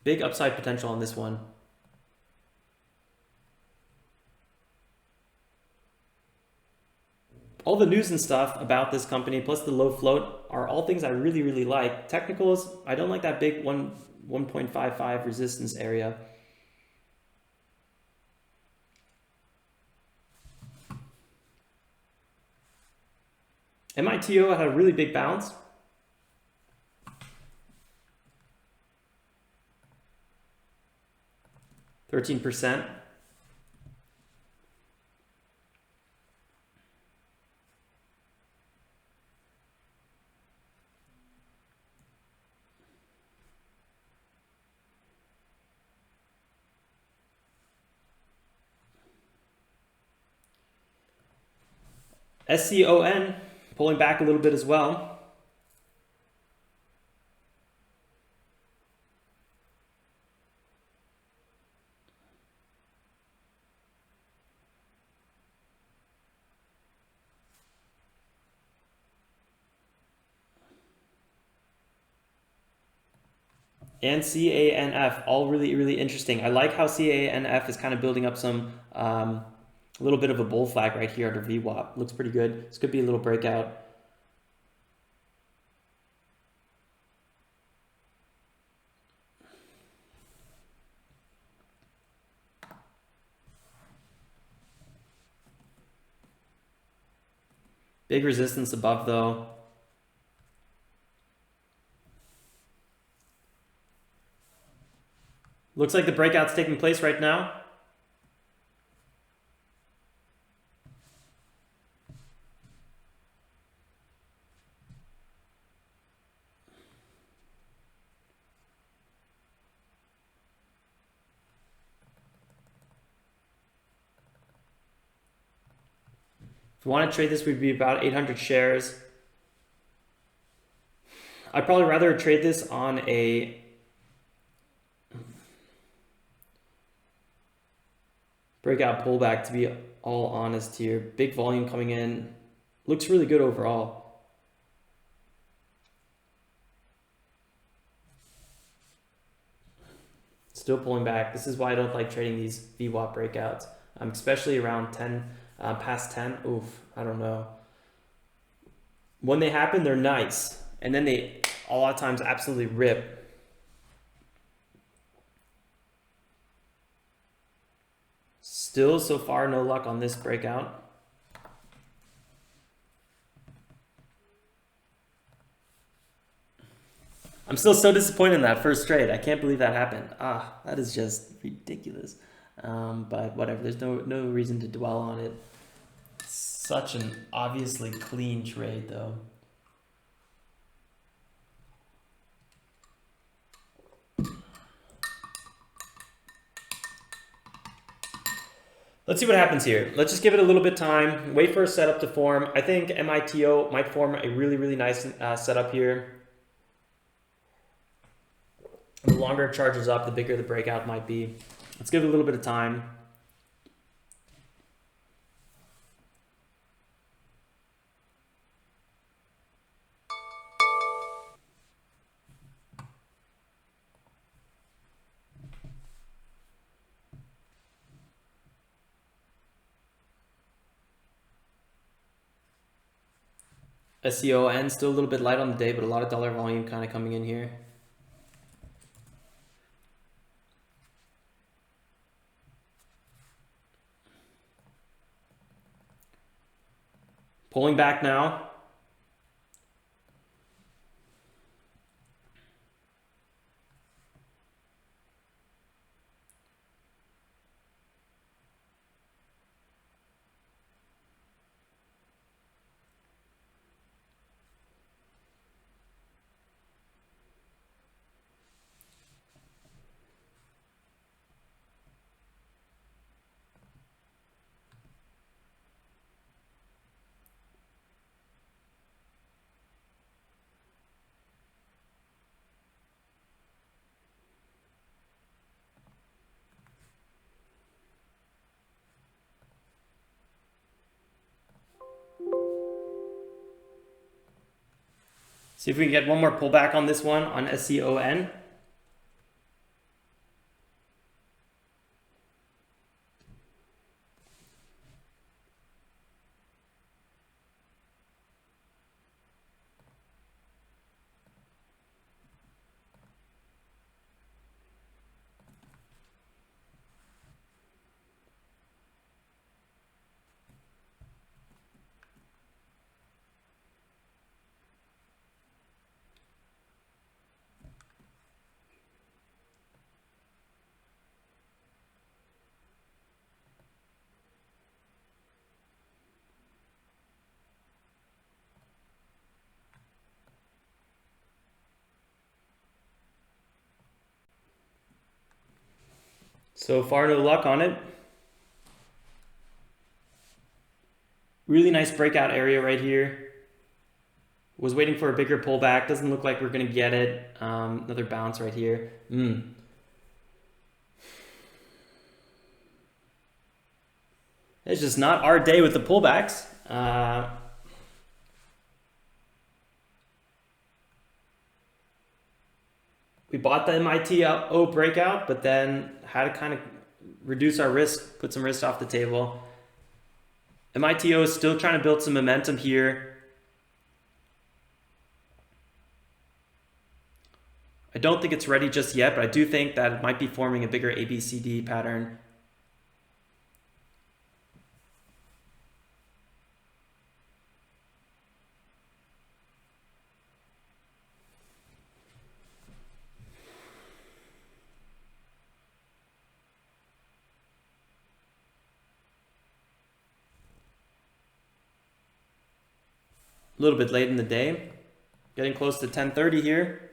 Big upside potential on this one. All the news and stuff about this company, plus the low float, are all things I really, really like. Technicals, I don't like that big 1.55 resistance area. MITO had a really big bounce. %. SCON pulling back a little bit as well. And CANF, all really, really interesting. I like how CANF is kind of building up some a little bit of a bull flag right here under VWAP. Looks pretty good. This could be a little breakout. Big resistance above though. Looks like the breakout's taking place right now. If we want to trade this, we'd be about 800 shares. I'd probably rather trade this on a breakout pullback, to be all honest here. Big volume coming in. Looks really good overall. Still pulling back. This is why I don't like trading these VWAP breakouts, especially around 10, past 10. Oof, I don't know. When they happen, they're nice, and then they a lot of times absolutely rip. Still, so far, no luck on this breakout. I'm still so disappointed in that first trade. I can't believe that happened. That is just ridiculous. But whatever, there's no reason to dwell on it. Such an obviously clean trade, though. Let's see what happens here. Let's just give it a little bit of time. Wait for a setup to form. I think MITO might form a really, really nice setup here. The longer it charges up, the bigger the breakout might be. Let's give it a little bit of time. SCON still a little bit light on the day, but a lot of dollar volume kind of coming in here. Pulling back now. See if we can get one more pullback on this one on SCON. So far, no luck on it. Really nice breakout area right here. Was waiting for a bigger pullback. Doesn't look like we're going to get it. Another bounce right here. It's just not our day with the pullbacks. We bought the MITO breakout, but then had to kind of reduce our risk, put some risk off the table. MITO is still trying to build some momentum here. I don't think it's ready just yet, but I do think that it might be forming a bigger ABCD pattern. A little bit late in the day, getting close to 10:30 here.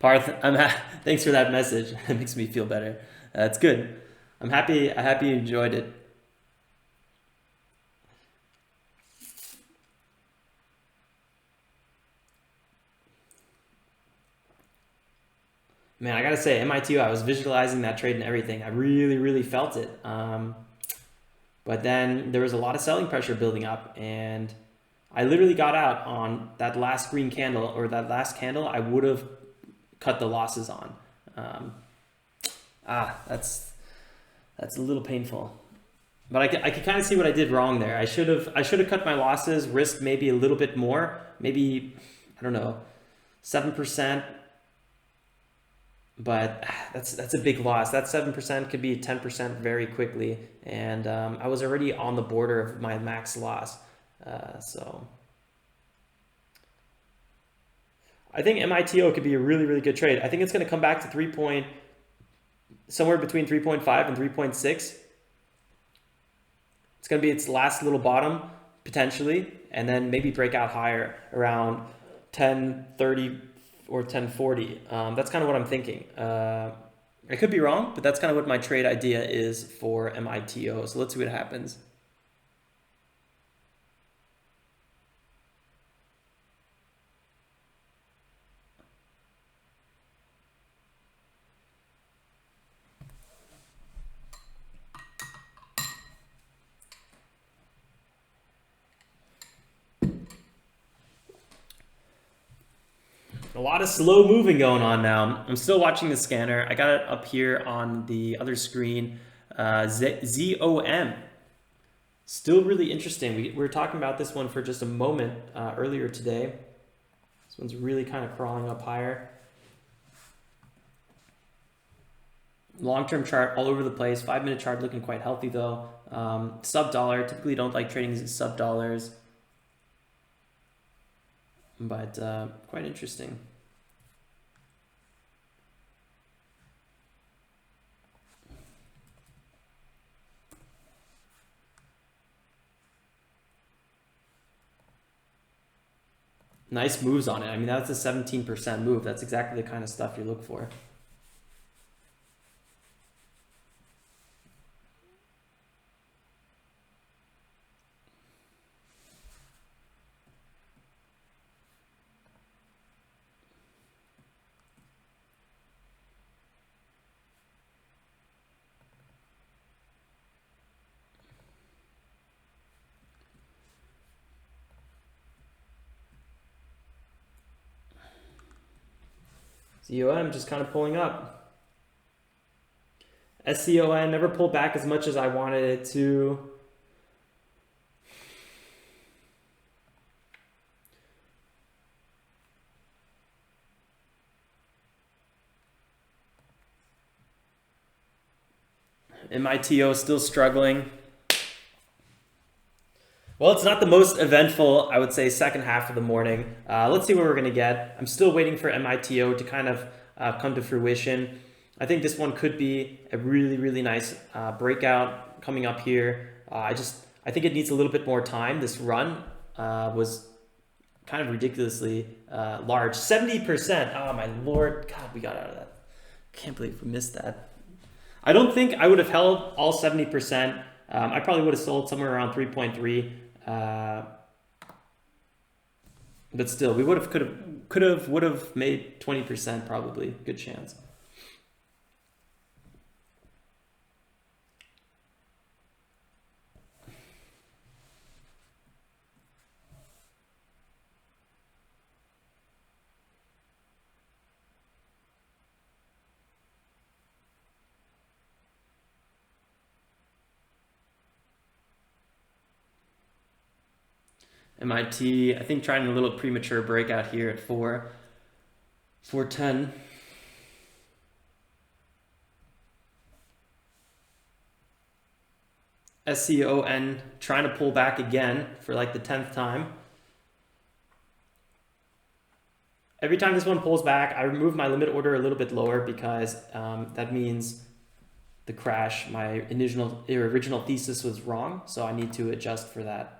Parth, thanks for that message. It makes me feel better. That's good. I'm happy you enjoyed it. Man, I gotta say, MITO, I was visualizing that trade and everything. I really felt it. But then there was a lot of selling pressure building up, and I literally got out on that last green candle, or that last candle I would have cut the losses on. That's a little painful. But I could kind of see what I did wrong there. I should have cut my losses, risked maybe a little bit more, maybe, I don't know, 7%. But that's a big loss. That 7% could be 10% very quickly, and I was already on the border of my max loss. So I think MITO could be a really good trade. I think it's going to come back to somewhere between 3.5 and 3.6. It's going to be its last little bottom potentially, and then maybe break out higher around 10.30 or 1040. That's kind of what I'm thinking. I could be wrong, but that's kind of what my trade idea is for MITO. So let's see what happens. A lot of slow moving going on now. I'm still watching the scanner. I got it up here on the other screen. ZOM. Still really interesting. We were talking about this one for just a moment earlier today. This one's really kind of crawling up higher. Long-term chart all over the place. 5-minute chart looking quite healthy though. Sub-dollar. Typically don't like trading sub-dollars. But quite interesting. Nice moves on it. I mean, that's a 17% move. That's exactly the kind of stuff you look for. COM just kind of pulling up. SCON never pulled back as much as I wanted it to. MITO still struggling. Well, it's not the most eventful, I would say, second half of the morning. Let's see what we're going to get. I'm still waiting for MITO to kind of come to fruition. I think this one could be a really, really nice breakout coming up here. I think it needs a little bit more time. This run was kind of ridiculously large. 70%. Oh, my Lord. God, we got out of that. Can't believe we missed that. I don't think I would have held all 70%. I probably would have sold somewhere around 3.3. But still, we would have made 20% probably. Good chance. MIT, I think trying a little premature breakout here at 410. SCON trying to pull back again for like the 10th time. Every time this one pulls back, I remove my limit order a little bit lower because that means the crash, my original thesis was wrong. So I need to adjust for that.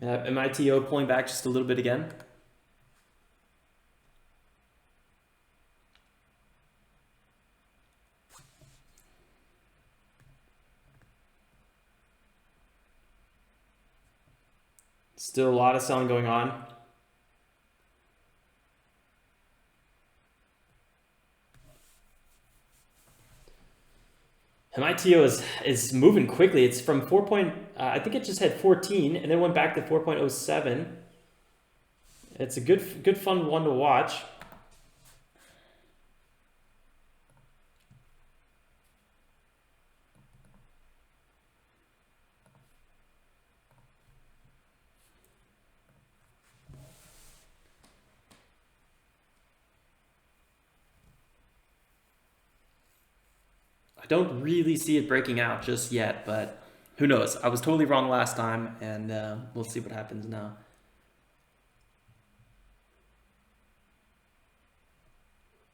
MITO pulling back just a little bit again. Still a lot of selling going on. MITO is moving quickly. It's from I think it just had 14 and then went back to 4.07. It's a good fun one to watch. I don't really see it breaking out just yet, but who knows? I was totally wrong last time, and we'll see what happens now.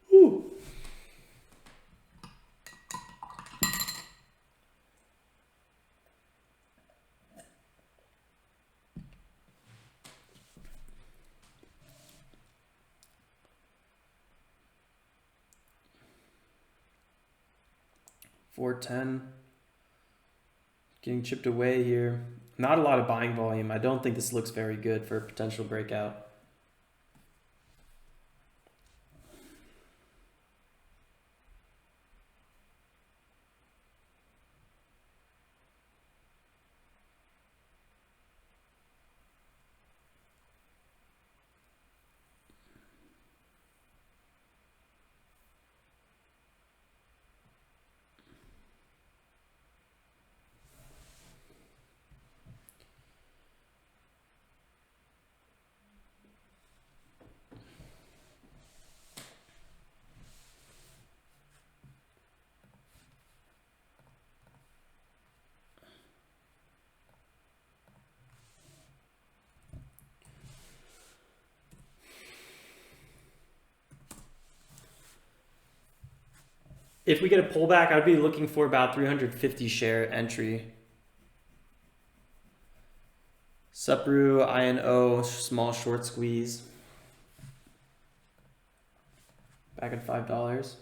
Whew. $410. Getting chipped away here. Not a lot of buying volume. I don't think this looks very good for a potential breakout. If we get a pullback, I'd be looking for about 350 share entry. Supru, INO, small short squeeze. Back at $5.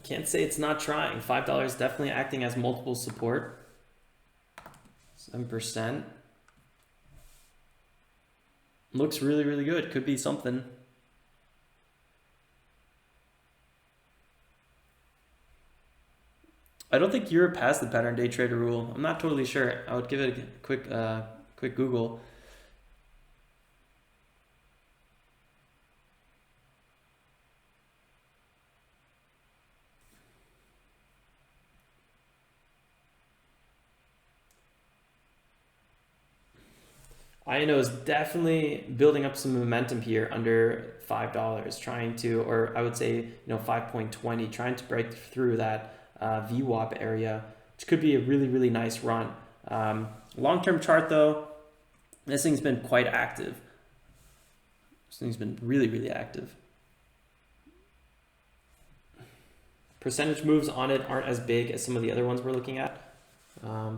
Can't say it's not trying. $5 definitely acting as multiple support. 7%. Looks really, really good. Could be something. I don't think Europe has the pattern day trader rule. I'm not totally sure. I would give it a quick Google. INO is definitely building up some momentum here under $5, trying to, or I would say, 5.20, trying to break through that VWAP area, which could be a really, really nice run. Long-term chart though, this thing's been quite active. This thing's been really, really active. Percentage moves on it aren't as big as some of the other ones we're looking at.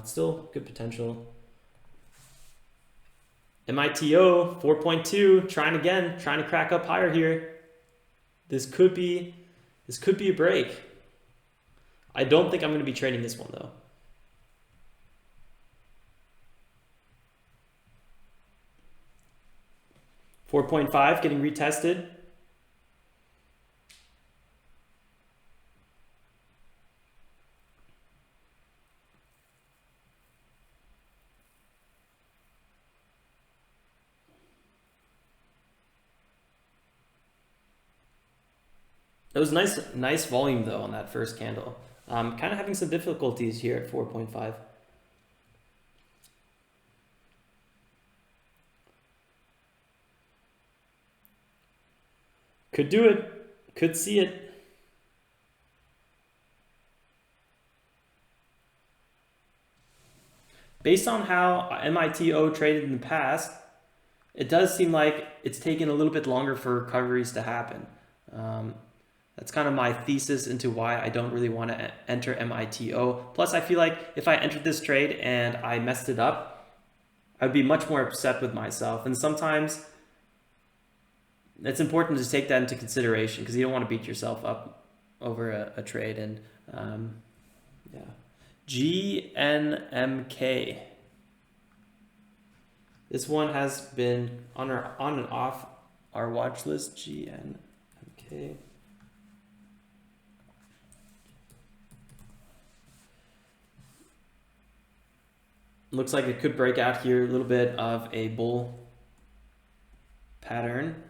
Still good potential. MITO 4.2, trying to crack up higher here. This could be a break. I don't think I'm going to be trading this one though. $4.5 getting retested. It was nice volume though on that first candle. Kind of having some difficulties here at 4.5. Could do it. Could see it. Based on how MITO traded in the past, it does seem like it's taken a little bit longer for recoveries to happen. That's kind of my thesis into why I don't really want to enter MITO. Plus, I feel like if I entered this trade and I messed it up, I'd be much more upset with myself. And sometimes it's important to take that into consideration because you don't want to beat yourself up over a trade. And yeah, GNMK. This one has been on and off our watch list. GNMK. Looks like it could break out here, a little bit of a bull pattern.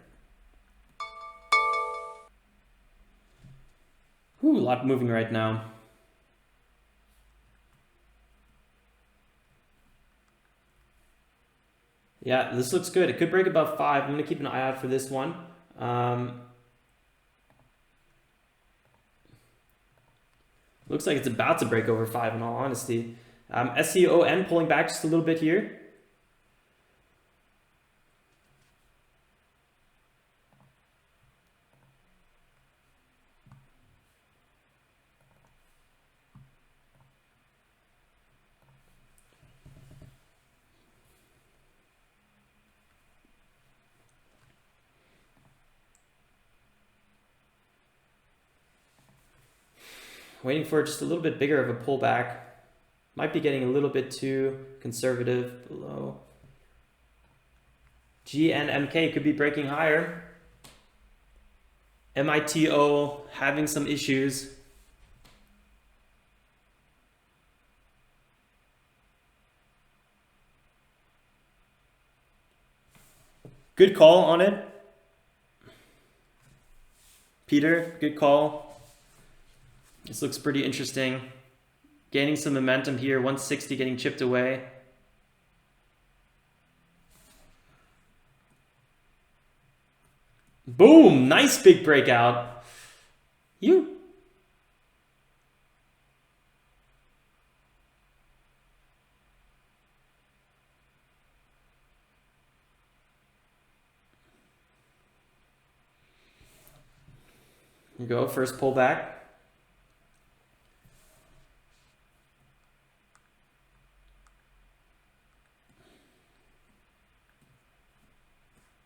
Ooh, a lot moving right now. Yeah, this looks good. It could break above 5. I'm going to keep an eye out for this one. Looks like it's about to break over 5 in all honesty. SCON pulling back just a little bit here. Waiting for just a little bit bigger of a pullback. Might be getting a little bit too conservative below. GNMK could be breaking higher. MITO having some issues. Good call on it. Peter, good call. This looks pretty interesting. Gaining some momentum here, 160 getting chipped away. Boom, nice big breakout. Here we go, first pullback.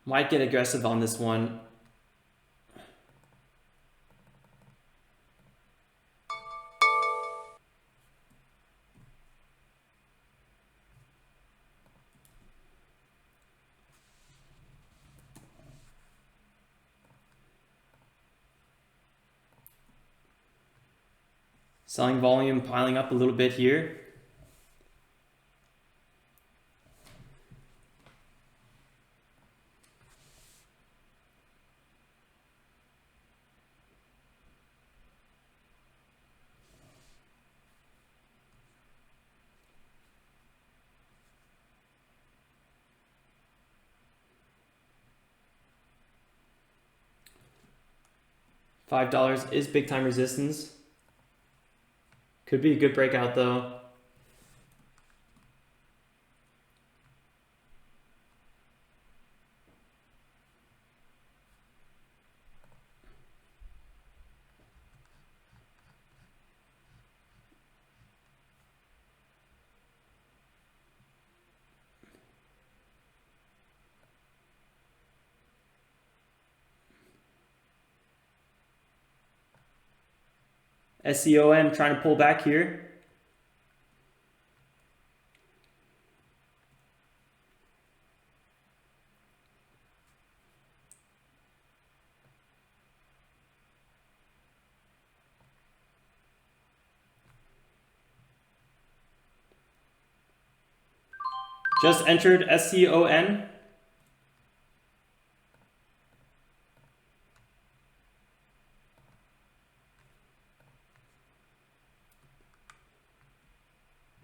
Might get aggressive on this one. Selling volume piling up a little bit here. $5 is big time resistance. Could be a good breakout though. SCON trying to pull back here. Just entered SCON.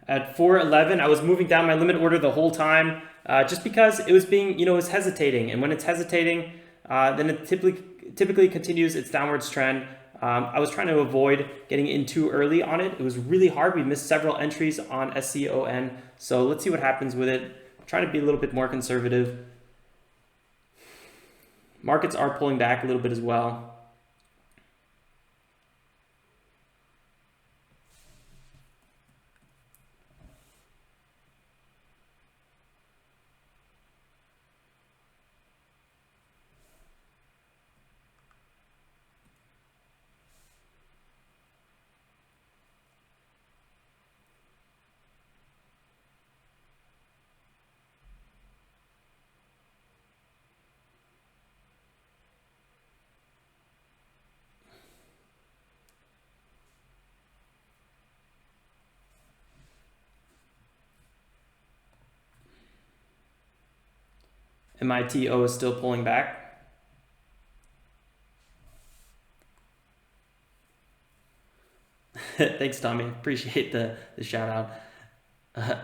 At 411, I was moving down my limit order the whole time, just because it was being, it was hesitating. And when it's hesitating, then it typically continues its downwards trend. I was trying to avoid getting in too early on it. It was really hard. We missed several entries on SCON. So let's see what happens with it. I'm trying to be a little bit more conservative. Markets are pulling back a little bit as well. MITO is still pulling back. Thanks, Tommy. Appreciate the shout out.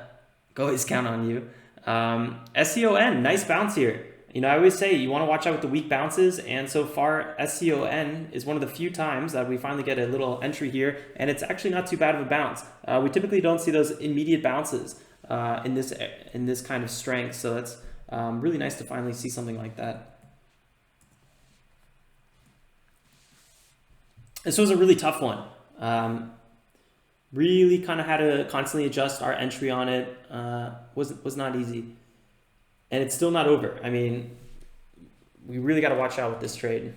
Go always count on you. SCON, nice bounce here. I always say you want to watch out with the weak bounces, and so far SCON is one of the few times that we finally get a little entry here, and it's actually not too bad of a bounce. We typically don't see those immediate bounces in this kind of strength, so that's really nice to finally see something like that. This was a really tough one. Really kind of had to constantly adjust our entry on it. Was not easy. And it's still not over. I mean, we really got to watch out with this trade.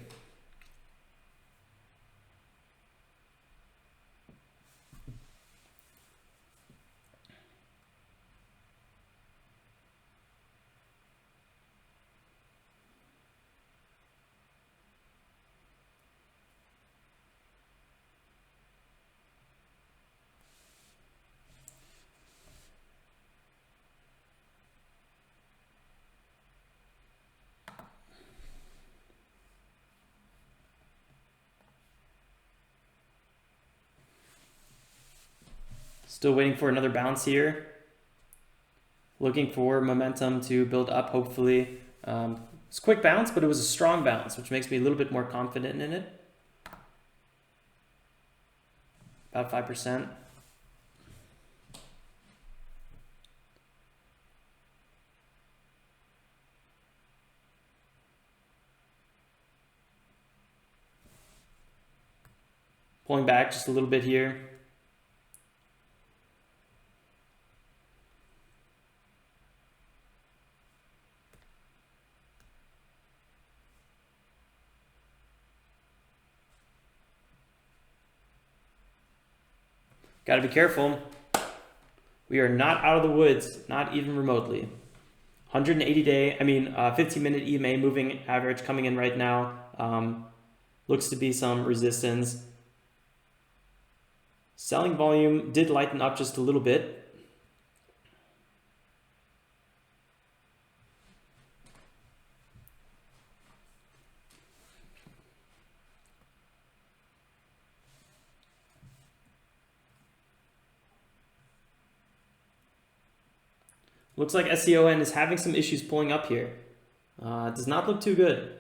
Still waiting for another bounce here. Looking for momentum to build up, hopefully. It's a quick bounce, but it was a strong bounce, which makes me a little bit more confident in it. About 5%. Pulling back just a little bit here. Got to be careful. We are not out of the woods, not even remotely. 180-day, 15-minute EMA moving average coming in right now. Looks to be some resistance. Selling volume did lighten up just a little bit. Looks like SCON is having some issues pulling up here. Does not look too good.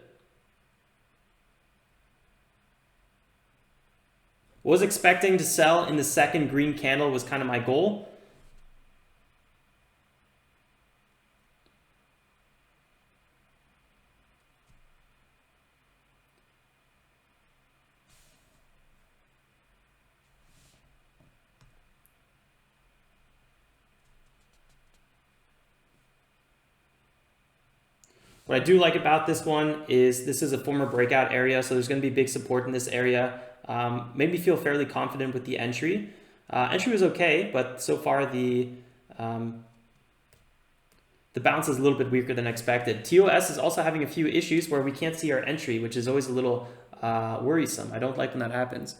Was expecting to sell in the second green candle was kind of my goal. What I do like about this one is this is a former breakout area, so there's going to be big support in this area. Made me feel fairly confident with the entry. Entry was okay, but so far the bounce is a little bit weaker than expected. TOS is also having a few issues where we can't see our entry, which is always a little worrisome. I don't like when that happens.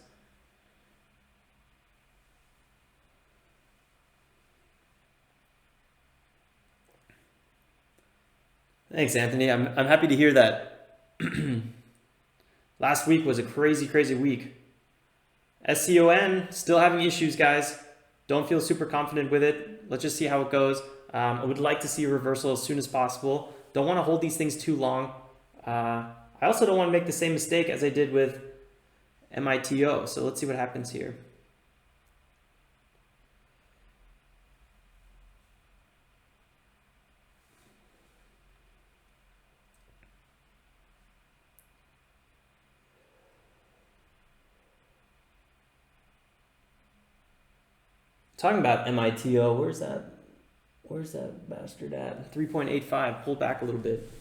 Thanks, Anthony. I'm happy to hear that. Last week was a crazy, crazy week. SCON, still having issues, guys. Don't feel super confident with it. Let's just see how it goes. I would like to see a reversal as soon as possible. Don't want to hold these things too long. I also don't want to make the same mistake as I did with MITO. So let's see what happens here. Talking about MITO, where's that bastard at? 3.85, pull back a little bit.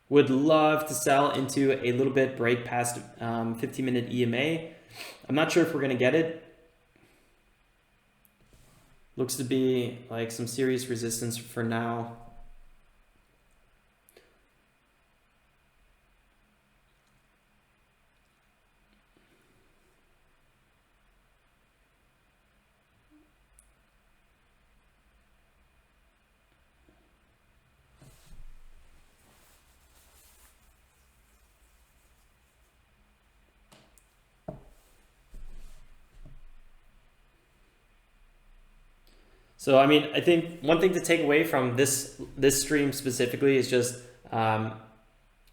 Would love to sell into a little bit break past 15-minute EMA. I'm not sure if we're going to get it. Looks to be like some serious resistance for now. So, I think one thing to take away from this stream specifically is just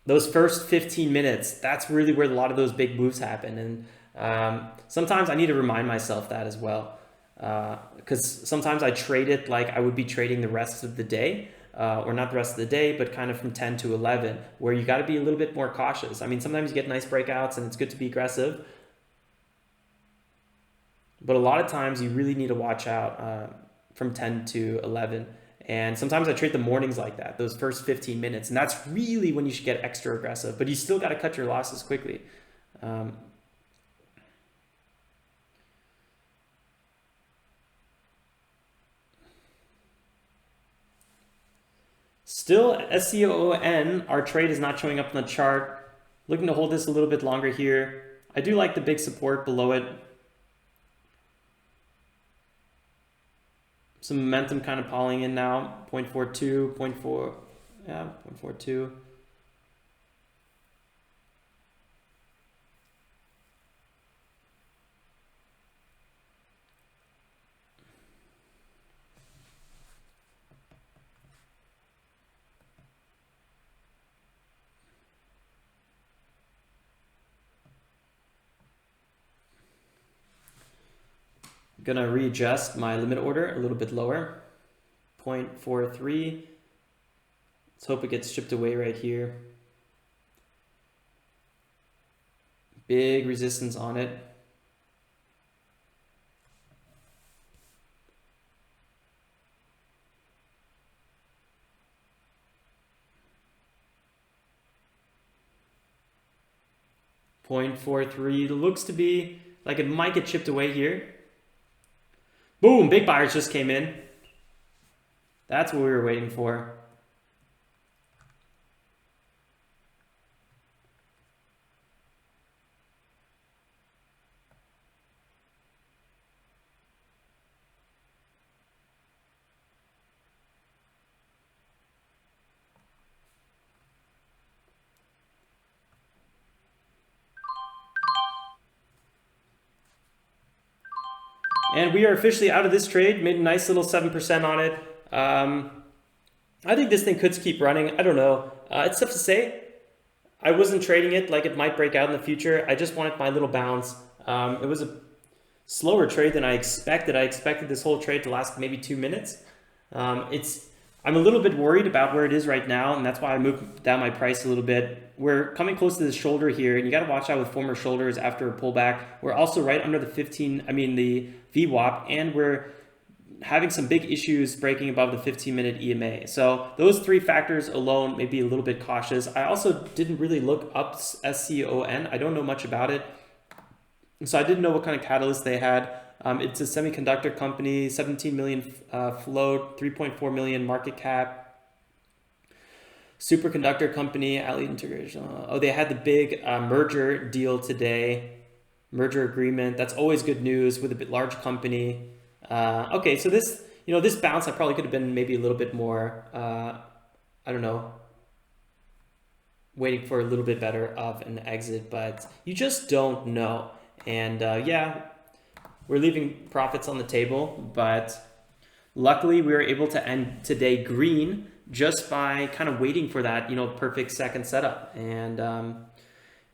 those first 15 minutes. That's really where a lot of those big moves happen. And sometimes I need to remind myself that as well. Because sometimes I trade it like I would be trading the rest of the day. Or not the rest of the day, but kind of from 10 to 11, where you got to be a little bit more cautious. Sometimes you get nice breakouts and it's good to be aggressive. But a lot of times you really need to watch out from 10 to 11. And sometimes I trade the mornings like that, those first 15 minutes. And that's really when you should get extra aggressive. But you still got to cut your losses quickly. Still, SCON, our trade is not showing up on the chart. Looking to hold this a little bit longer here. I do like the big support below it. Some momentum kind of piling in now. 0.42, 0.4, yeah, 0.42. Gonna readjust my limit order a little bit lower, 0.43. Let's hope it gets chipped away right here. Big resistance on it. .43 looks to be like it might get chipped away here. Boom, big buyers just came in. That's what we were waiting for. And we are officially out of this trade, made a nice little 7% on it. I think this thing could keep running. I don't know. It's tough to say. I wasn't trading it like it might break out in the future. I just wanted my little bounce. It was a slower trade than I expected. I expected this whole trade to last maybe 2 minutes. I'm a little bit worried about where it is right now, and that's why I moved down my price a little bit. We're coming close to the shoulder here, and you got to watch out with former shoulders after a pullback. We're also right under the the VWAP, and we're having some big issues breaking above the 15-minute EMA. So those three factors alone may be a little bit cautious. I also didn't really look up SCON. I don't know much about it. So I didn't know what kind of catalyst they had. It's a semiconductor company, 17 million float, 3.4 million market cap. Superconductor company, Allied Integration. Oh, they had the big merger deal today, merger agreement. That's always good news with a bit large company. Okay, so this, this bounce, I probably could have been maybe a little bit more, I don't know, waiting for a little bit better of an exit, but you just don't know. And yeah, we're leaving profits on the table, but luckily we were able to end today green just by kind of waiting for that, perfect second setup. And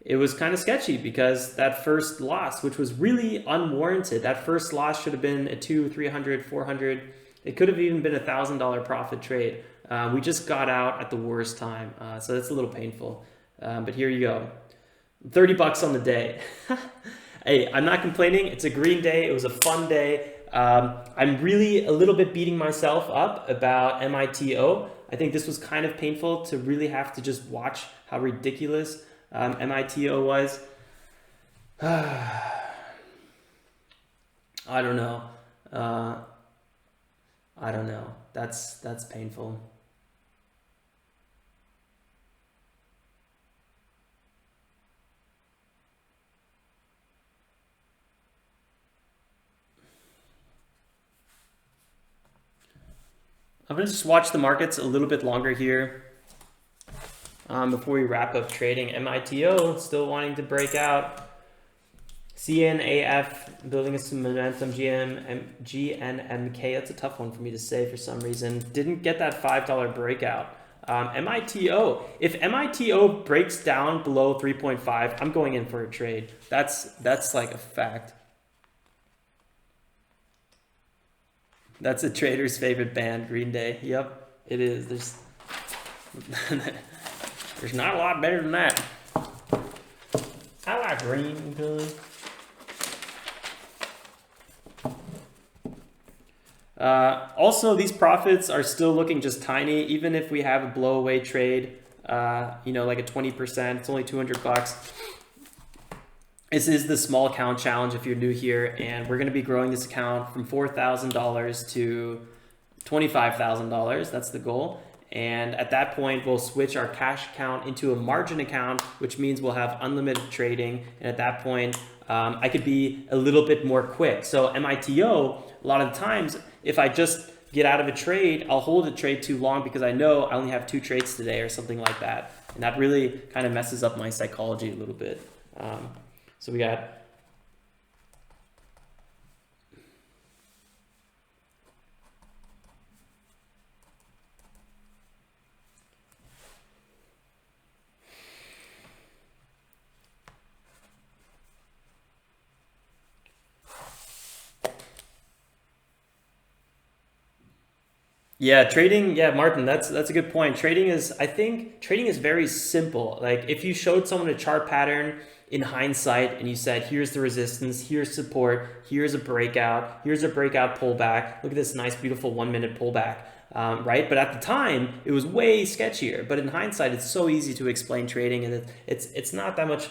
it was kind of sketchy because that first loss, which was really unwarranted, that first loss should have been a 200, 300, 400. It could have even been $1,000 profit trade. We just got out at the worst time. So that's a little painful. But here you go. 30 bucks on the day. Hey, I'm not complaining. It's a green day. It was a fun day. I'm really a little bit beating myself up about MITO. I think this was kind of painful to really have to just watch how ridiculous MITO was. I don't know. I don't know. That's painful. I'm going to just watch the markets a little bit longer here before we wrap up trading. MITO still wanting to break out. CNAF building some momentum. GNMK, that's a tough one for me to say for some reason. Didn't get that $5 breakout. MITO, if MITO breaks down below 3.5, I'm going in for a trade. That's like a fact. That's a trader's favorite band, Green Day. Yep, it is. There's not a lot better than that. I like green good. Also, these profits are still looking just tiny, even if we have a blowaway trade, like a 20%, it's only 200 bucks. This is the small account challenge if you're new here, and we're going to be growing this account from $4,000 to $25,000. That's the goal. And at that point, we'll switch our cash account into a margin account, which means we'll have unlimited trading. And at that point, I could be a little bit more quick. So MITO, a lot of the times, if I just get out of a trade, I'll hold a trade too long because I know I only have 2 trades today or something like that. And that really kind of messes up my psychology a little bit. So we got Yeah, trading, yeah, Martin, that's a good point. Trading is, I think trading is very simple. Like if you showed someone a chart pattern in hindsight and you said, here's the resistance, here's support, here's a breakout pullback. Look at this nice, beautiful 1 minute pullback, right? But at the time, it was way sketchier. But in hindsight, it's so easy to explain trading, and it's not that much.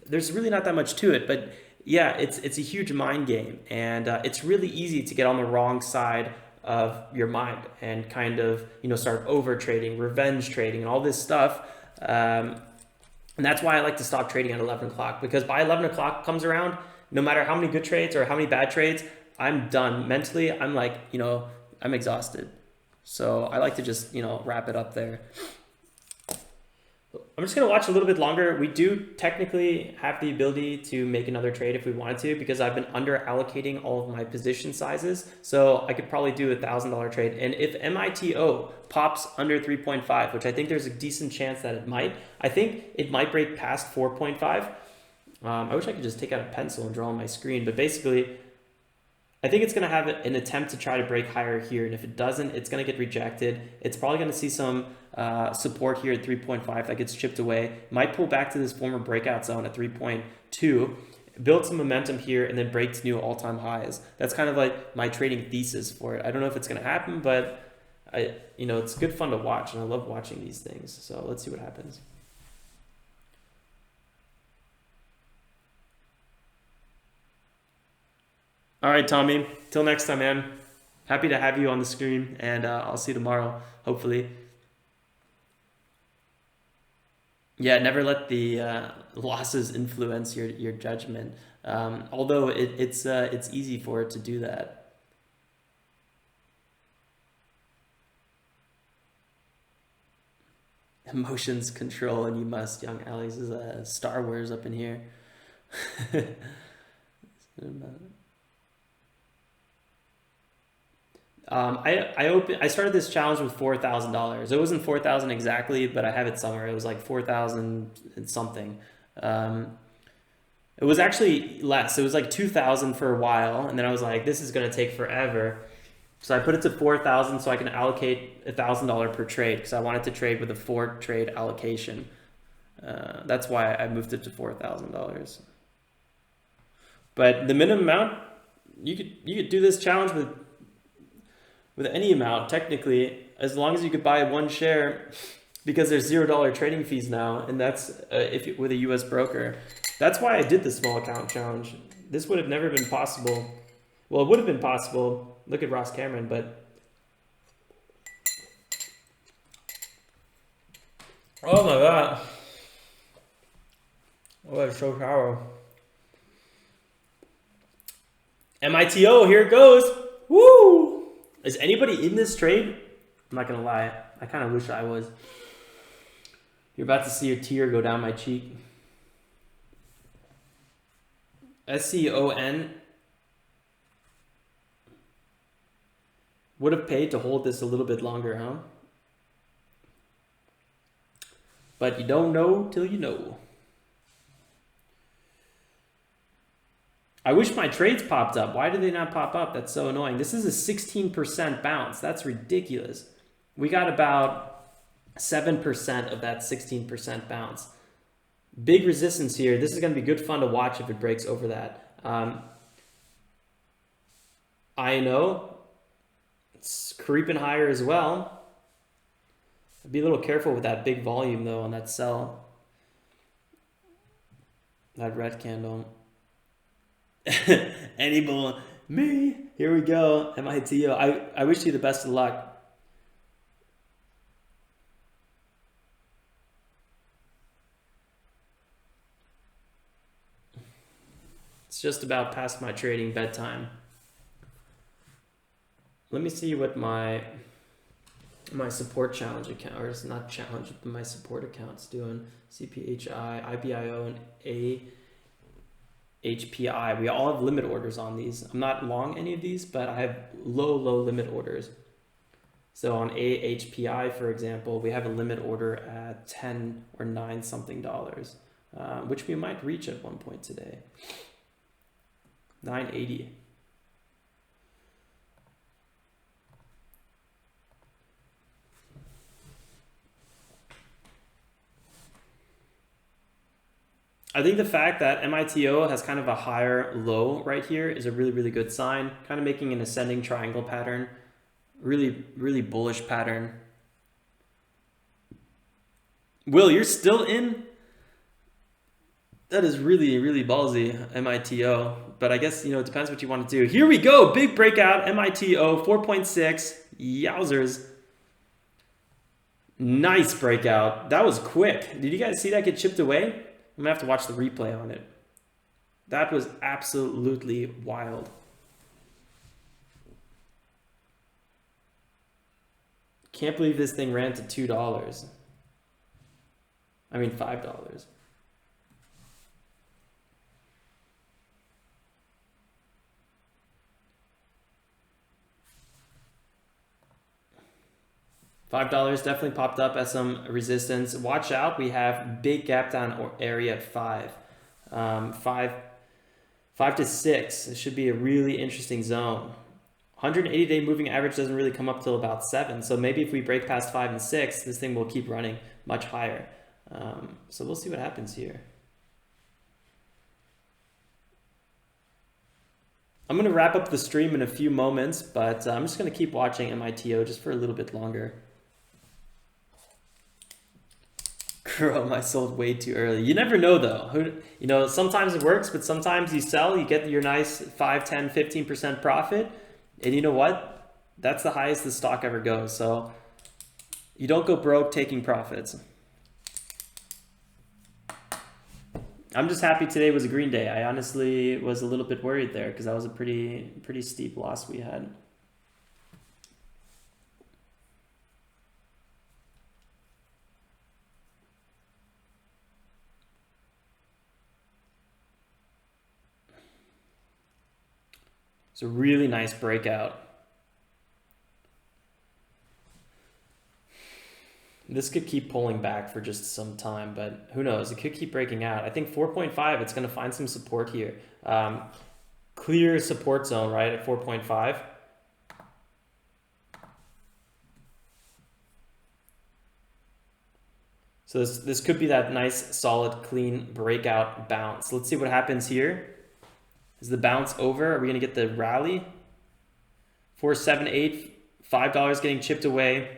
There's really not that much to it, but yeah, it's a huge mind game, and it's really easy to get on the wrong side of your mind and kind of start over trading, revenge trading, and all this stuff. And that's why I like to stop trading at 11 o'clock, because by 11 o'clock comes around, no matter how many good trades or how many bad trades, I'm done mentally. I'm like, I'm exhausted. So I like to just wrap it up there. I'm just going to watch a little bit longer. We do technically have the ability to make another trade if we wanted to, because I've been under allocating all of my position sizes. So I could probably do $1,000 trade. And if MITO pops under 3.5, which I think there's a decent chance that it might, I think it might break past 4.5. I wish I could just take out a pencil and draw on my screen, but basically I think it's going to have an attempt to try to break higher here. And if it doesn't, it's going to get rejected. It's probably going to see some support here at 3.5 that gets chipped away. Might pull back to this former breakout zone at 3.2, build some momentum here, and then break to new all-time highs. That's kind of like my trading thesis for it. I don't know if it's going to happen, but it's good fun to watch, and I love watching these things. So let's see what happens. All right, Tommy. Till next time, man. Happy to have you on the screen, and I'll see you tomorrow, hopefully. Yeah, never let the losses influence your judgment. Although it's easy for it to do that. Emotions control, and you must. Young Alex is Star Wars up in here. I started this challenge with $4,000. It wasn't 4,000 exactly, but I have it somewhere. It was like 4,000 and something. It was actually less. It was like 2,000 for a while, and then I was like, this is gonna take forever. So I put it to 4,000 so I can allocate $1,000 per trade, because I wanted to trade with a 4-trade allocation. That's why I moved it to $4,000. But the minimum amount, you could do this challenge with any amount, technically, as long as you could buy one share, because there's $0 trading fees now, and that's with a US broker. That's why I did the small account challenge. This would have never been possible. Well, it would have been possible. Look at Ross Cameron, but oh my god, oh, it's so sour. MITO, here it goes. Woo! Is anybody in this trade? I'm not gonna lie, I kind of wish I was. You're about to see a tear go down my cheek. SCON would have paid to hold this a little bit longer, huh? But you don't know till you know. I wish my trades popped up. Why did they not pop up? That's so annoying. This is a 16% bounce. That's ridiculous. We got about 7% of that 16% bounce. Big resistance here. This is going to be good fun to watch if it breaks over that. I know it's creeping higher as well. Be a little careful with that big volume though on that sell. That red candle. Any bull, me. Here we go. MITO. I wish you the best of luck. It's just about past my trading bedtime. Let me see what my support challenge account, or it's not challenge, but my support account's doing. CPHI, IBIO, and AHPI. We all have limit orders on these. I'm not long any of these, but I have low limit orders. So on AHPI, for example, we have a limit order at 10 or 9 something dollars, which we might reach at one point today. 980. I think the fact that MITO has kind of a higher low right here is a really, really good sign. Kind of making an ascending triangle pattern. Really, really bullish pattern. Will, you're still in? That is really, really ballsy, MITO. But I guess, it depends what you want to do. Here we go. Big breakout, MITO, 4.6. Yowzers. Nice breakout. That was quick. Did you guys see that get chipped away? I'm going to have to watch the replay on it. That was absolutely wild. Can't believe this thing ran to $2. I mean, $5. $5 definitely popped up as some resistance. Watch out, we have big gap down area at 5. 5 to 6. This should be a really interesting zone. 180-day moving average doesn't really come up till about 7. So maybe if we break past 5 and 6, this thing will keep running much higher. So we'll see what happens here. I'm going to wrap up the stream in a few moments, but I'm just going to keep watching MITO just for a little bit longer. Chrome, I sold way too early. You never know though. Sometimes it works, but sometimes you sell, you get your nice 5, 10, 15% profit. And you know what? That's the highest the stock ever goes. So you don't go broke taking profits. I'm just happy today was a green day. I honestly was a little bit worried there because that was a pretty steep loss we had. It's a really nice breakout. This could keep pulling back for just some time, but who knows? It could keep breaking out. I think 4.5, it's going to find some support here. Clear support zone, right, at 4.5. So this could be that nice, solid, clean breakout bounce. Let's see what happens here. Is the bounce over? Are we going to get the rally? 4.78, $5 getting chipped away.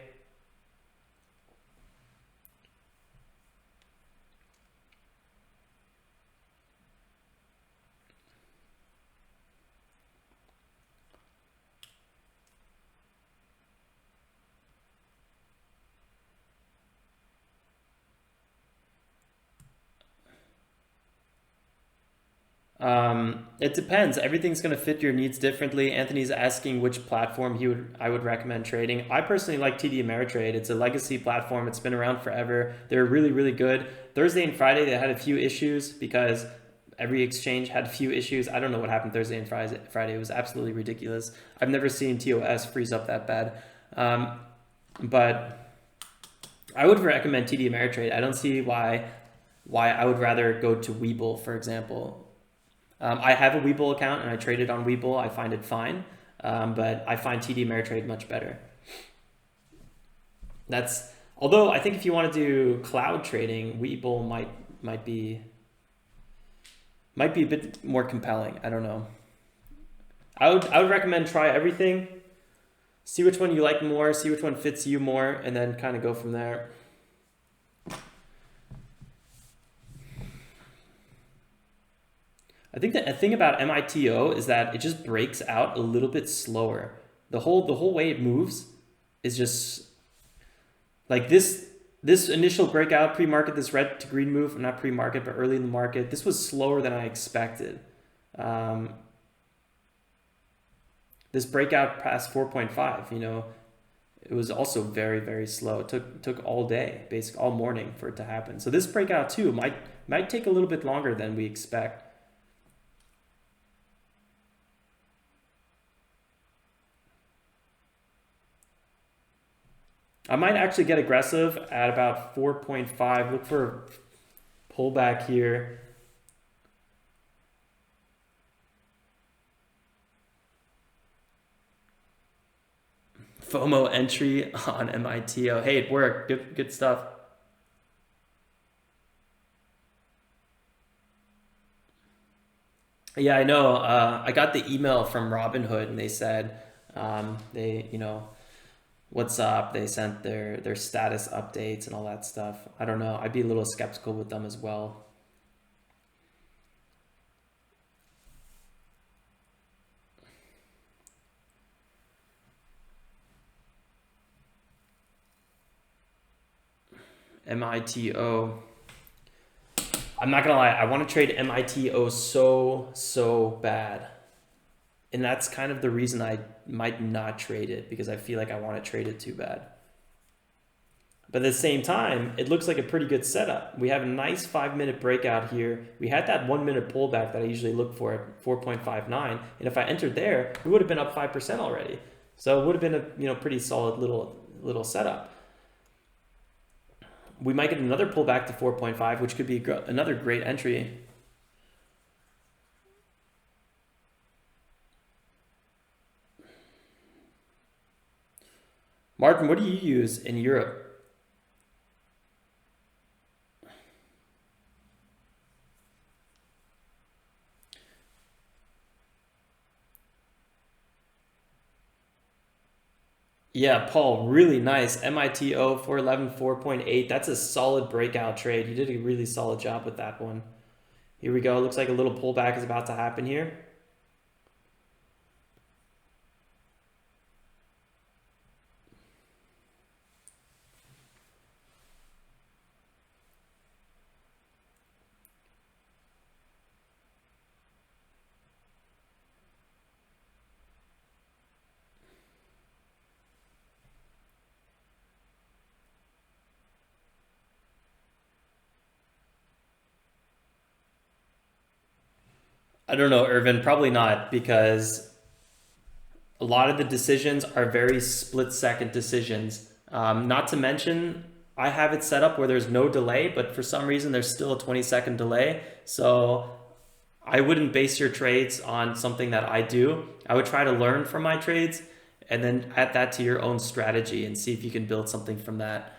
It depends. Everything's going to fit your needs differently. Anthony's asking which platform I would recommend trading. I personally like TD Ameritrade. It's a legacy platform. It's been around forever. They're really, really good. Thursday and Friday, they had a few issues because every exchange had a few issues. I don't know what happened Thursday and Friday. It was absolutely ridiculous. I've never seen TOS freeze up that bad. But I would recommend TD Ameritrade. I don't see why I would rather go to Webull, for example. I have a Webull account and I traded on Webull. I find it fine, but I find TD Ameritrade much better. Although I think if you want to do cloud trading, Webull might be a bit more compelling. I don't know. I would recommend try everything, see which one you like more, see which one fits you more, and then kind of go from there. I think the thing about MITO is that it just breaks out a little bit slower. The whole way it moves is just like this initial breakout pre-market, this red to green move, not pre-market, but early in the market. This was slower than I expected. This breakout past 4.5, it was also very, very slow. It took all day, basically all morning for it to happen. So this breakout too might take a little bit longer than we expect. I might actually get aggressive at about 4.5. Look for a pullback here. FOMO entry on MITO. Hey, it worked. Good stuff. Yeah, I know. I got the email from Robinhood, and they said they, what's up? They sent their status updates and all that stuff. I don't know. I'd be a little skeptical with them as well. MITO. I'm not gonna lie. I want to trade MITO so bad, and that's kind of the reason I might not trade it, because I feel like I want to trade it too bad. But at the same time, it looks like a pretty good setup. We have a nice 5-minute breakout here. We had that 1-minute pullback that I usually look for at 4.59. And if I entered there, we would have been up 5% already. So it would have been a pretty solid little setup. We might get another pullback to 4.5, which could be another great entry. Martin, what do you use in Europe? Yeah, Paul, really nice. MITO 411, 4.8. That's a solid breakout trade. You did a really solid job with that one. Here we go. Looks like a little pullback is about to happen here. I don't know, Irvin, probably not, because a lot of the decisions are very split-second decisions. Not to mention, I have it set up where there's no delay, but for some reason there's still a 20-second delay. So I wouldn't base your trades on something that I do. I would try to learn from my trades and then add that to your own strategy and see if you can build something from that.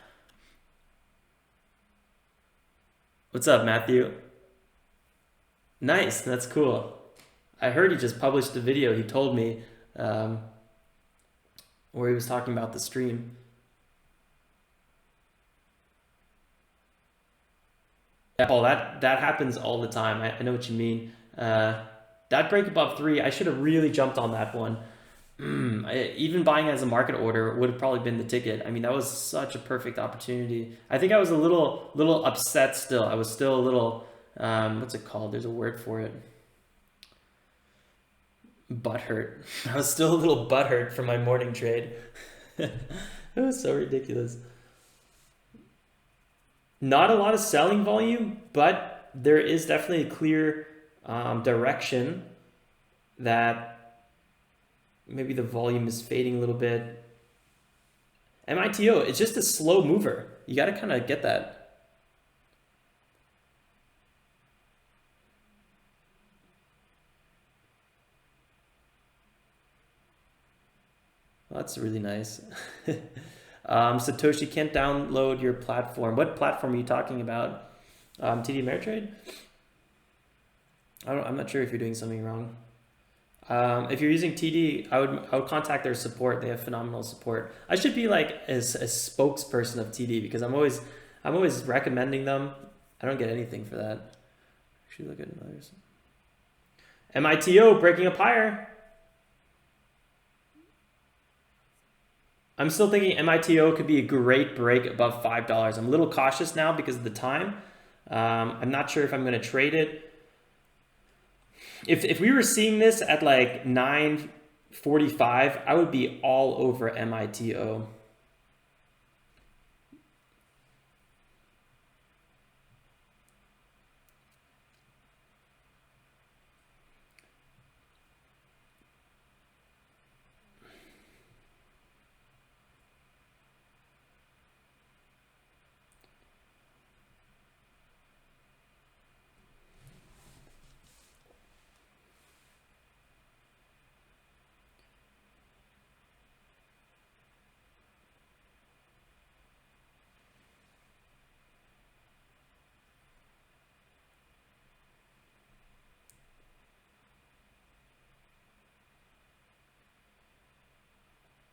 What's up, Matthew? Nice, that's cool. I heard he just published a video. He told me um, where he was talking about the stream. Yeah, Paul, that happens all the time. I know what you mean. That break above 3, I should have really jumped on that one. Even buying as a market order would have probably been the ticket. I mean, that was such a perfect opportunity. I think I was a little upset still. I was still a little, what's it called? There's a word for it. Butthurt. I was still a little butthurt from my morning trade. It was so ridiculous. Not a lot of selling volume, but there is definitely a clear direction that maybe the volume is fading a little bit. MITO, it's just a slow mover. You got to kind of get that. Well, that's really nice. Satoshi can't download your platform. What platform are you talking about? TD Ameritrade? I'm not sure if you're doing something wrong. If you're using TD, I would contact their support. They have phenomenal support. I should be like a spokesperson of TD, because I'm always recommending them. I don't get anything for that. Actually, look at others. MITO breaking up higher. I'm still thinking MITO could be a great break above $5. I'm a little cautious now because of the time. I'm not sure if I'm going to trade it. If we were seeing this at like 9:45, I would be all over MITO.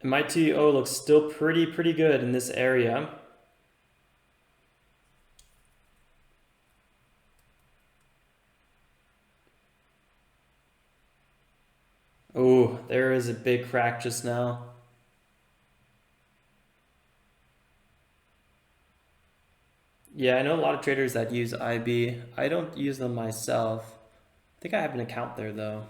MITO looks still pretty good in this area. Oh, there is a big crack just now. Yeah, I know a lot of traders that use IB. I don't use them myself. I think I have an account there though.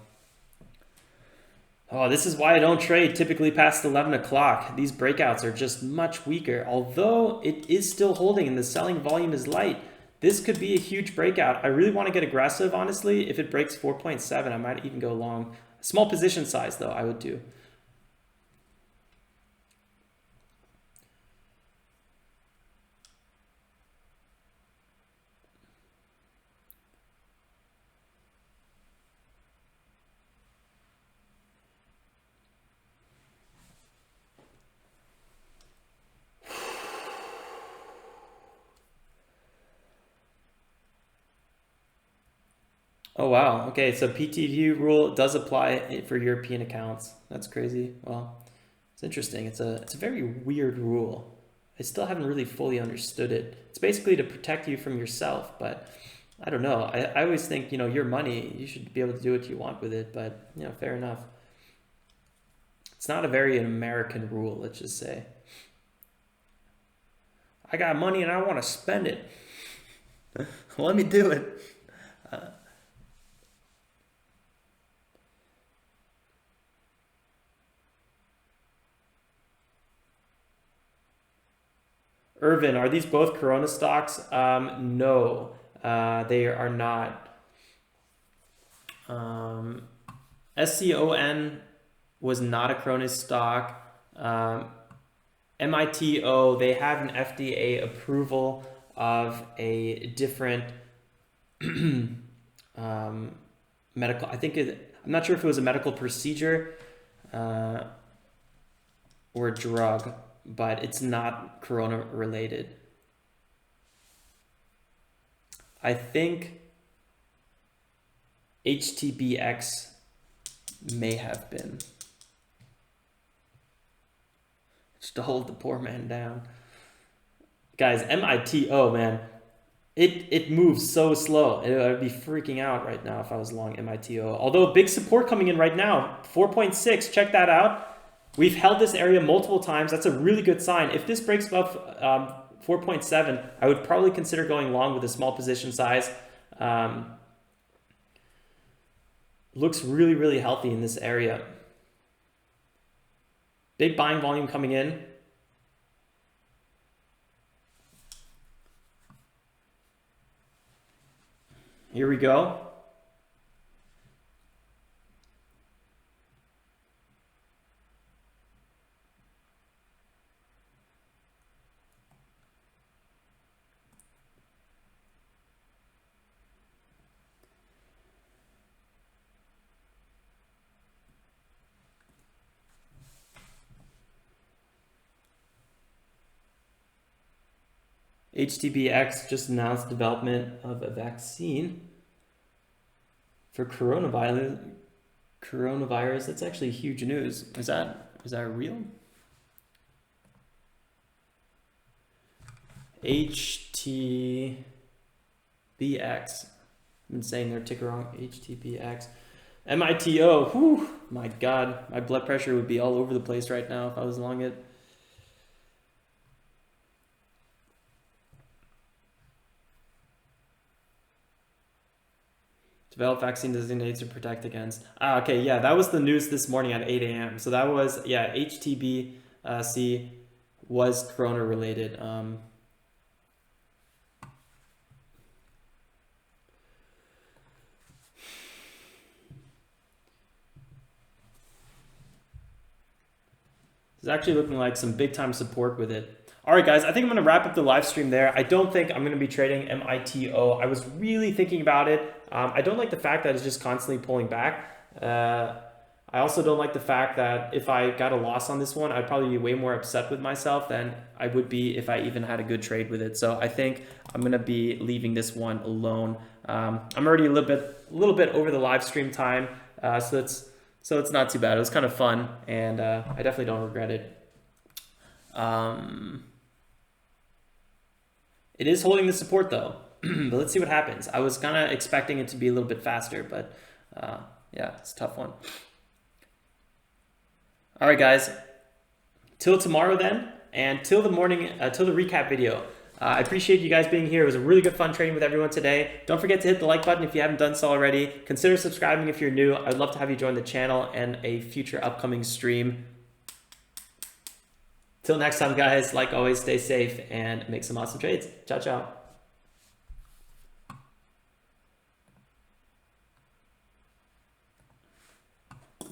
Oh, this is why I don't trade typically past 11 o'clock. These breakouts are just much weaker. Although it is still holding and the selling volume is light, this could be a huge breakout. I really want to get aggressive, honestly. If it breaks 4.7, I might even go long. Small position size, though, I would do. Oh, wow. Okay, so PTV rule does apply for European accounts. That's crazy. Well, it's interesting. It's a very weird rule. I still haven't really fully understood it. It's basically to protect you from yourself, but I don't know. I always think, your money, you should be able to do what you want with it, but, fair enough. It's not a very American rule, let's just say. I got money and I want to spend it. Let me do it. Irvin, are these both Corona stocks? No, they are not. SCON was not a Corona stock. MITO, they have an FDA approval of a different medical, I'm not sure if it was a medical procedure or drug, but it's not Corona related. I think HTBX may have been. Just to hold the poor man down. Guys, MITO, man, it moves so slow. I'd be freaking out right now if I was long MITO. Although big support coming in right now, 4.6, check that out. We've held this area multiple times. That's a really good sign. If this breaks above 4.7, I would probably consider going long with a small position size. Looks really healthy in this area. Big buying volume coming in. Here we go. HTBX just announced development of a vaccine for coronavirus. That's actually huge news. Is that real? HTBX. I've been saying their ticker wrong. HTBX. MITO. Whew, my God, my blood pressure would be all over the place right now if I was long it. Develop vaccine designated to protect against. Okay, yeah, that was the news this morning at 8 a.m. So that was, yeah, HTBC was Corona related. It's actually looking like some big time support with it. All right, guys, I think I'm going to wrap up the live stream there. I don't think I'm going to be trading MITO. I was really thinking about it. I don't like the fact that it's just constantly pulling back. I also don't like the fact that if I got a loss on this one, I'd probably be way more upset with myself than I would be if I even had a good trade with it. So I think I'm going to be leaving this one alone. I'm already a little bit over the live stream time. So let's So it's not too bad. It was kind of fun, and I definitely don't regret it. It is holding the support though, but let's see what happens. I was kind of expecting it to be a little bit faster, but yeah, it's a tough one. All right, guys, till tomorrow then, and till the morning, till the recap video. I appreciate you guys being here. It was a really good fun trading with everyone today. Don't forget to hit the like button if you haven't done so already. Consider subscribing if you're new. I'd love to have you join the channel and a future upcoming stream. Till next time, guys, like always, stay safe and make some awesome trades. Ciao, ciao.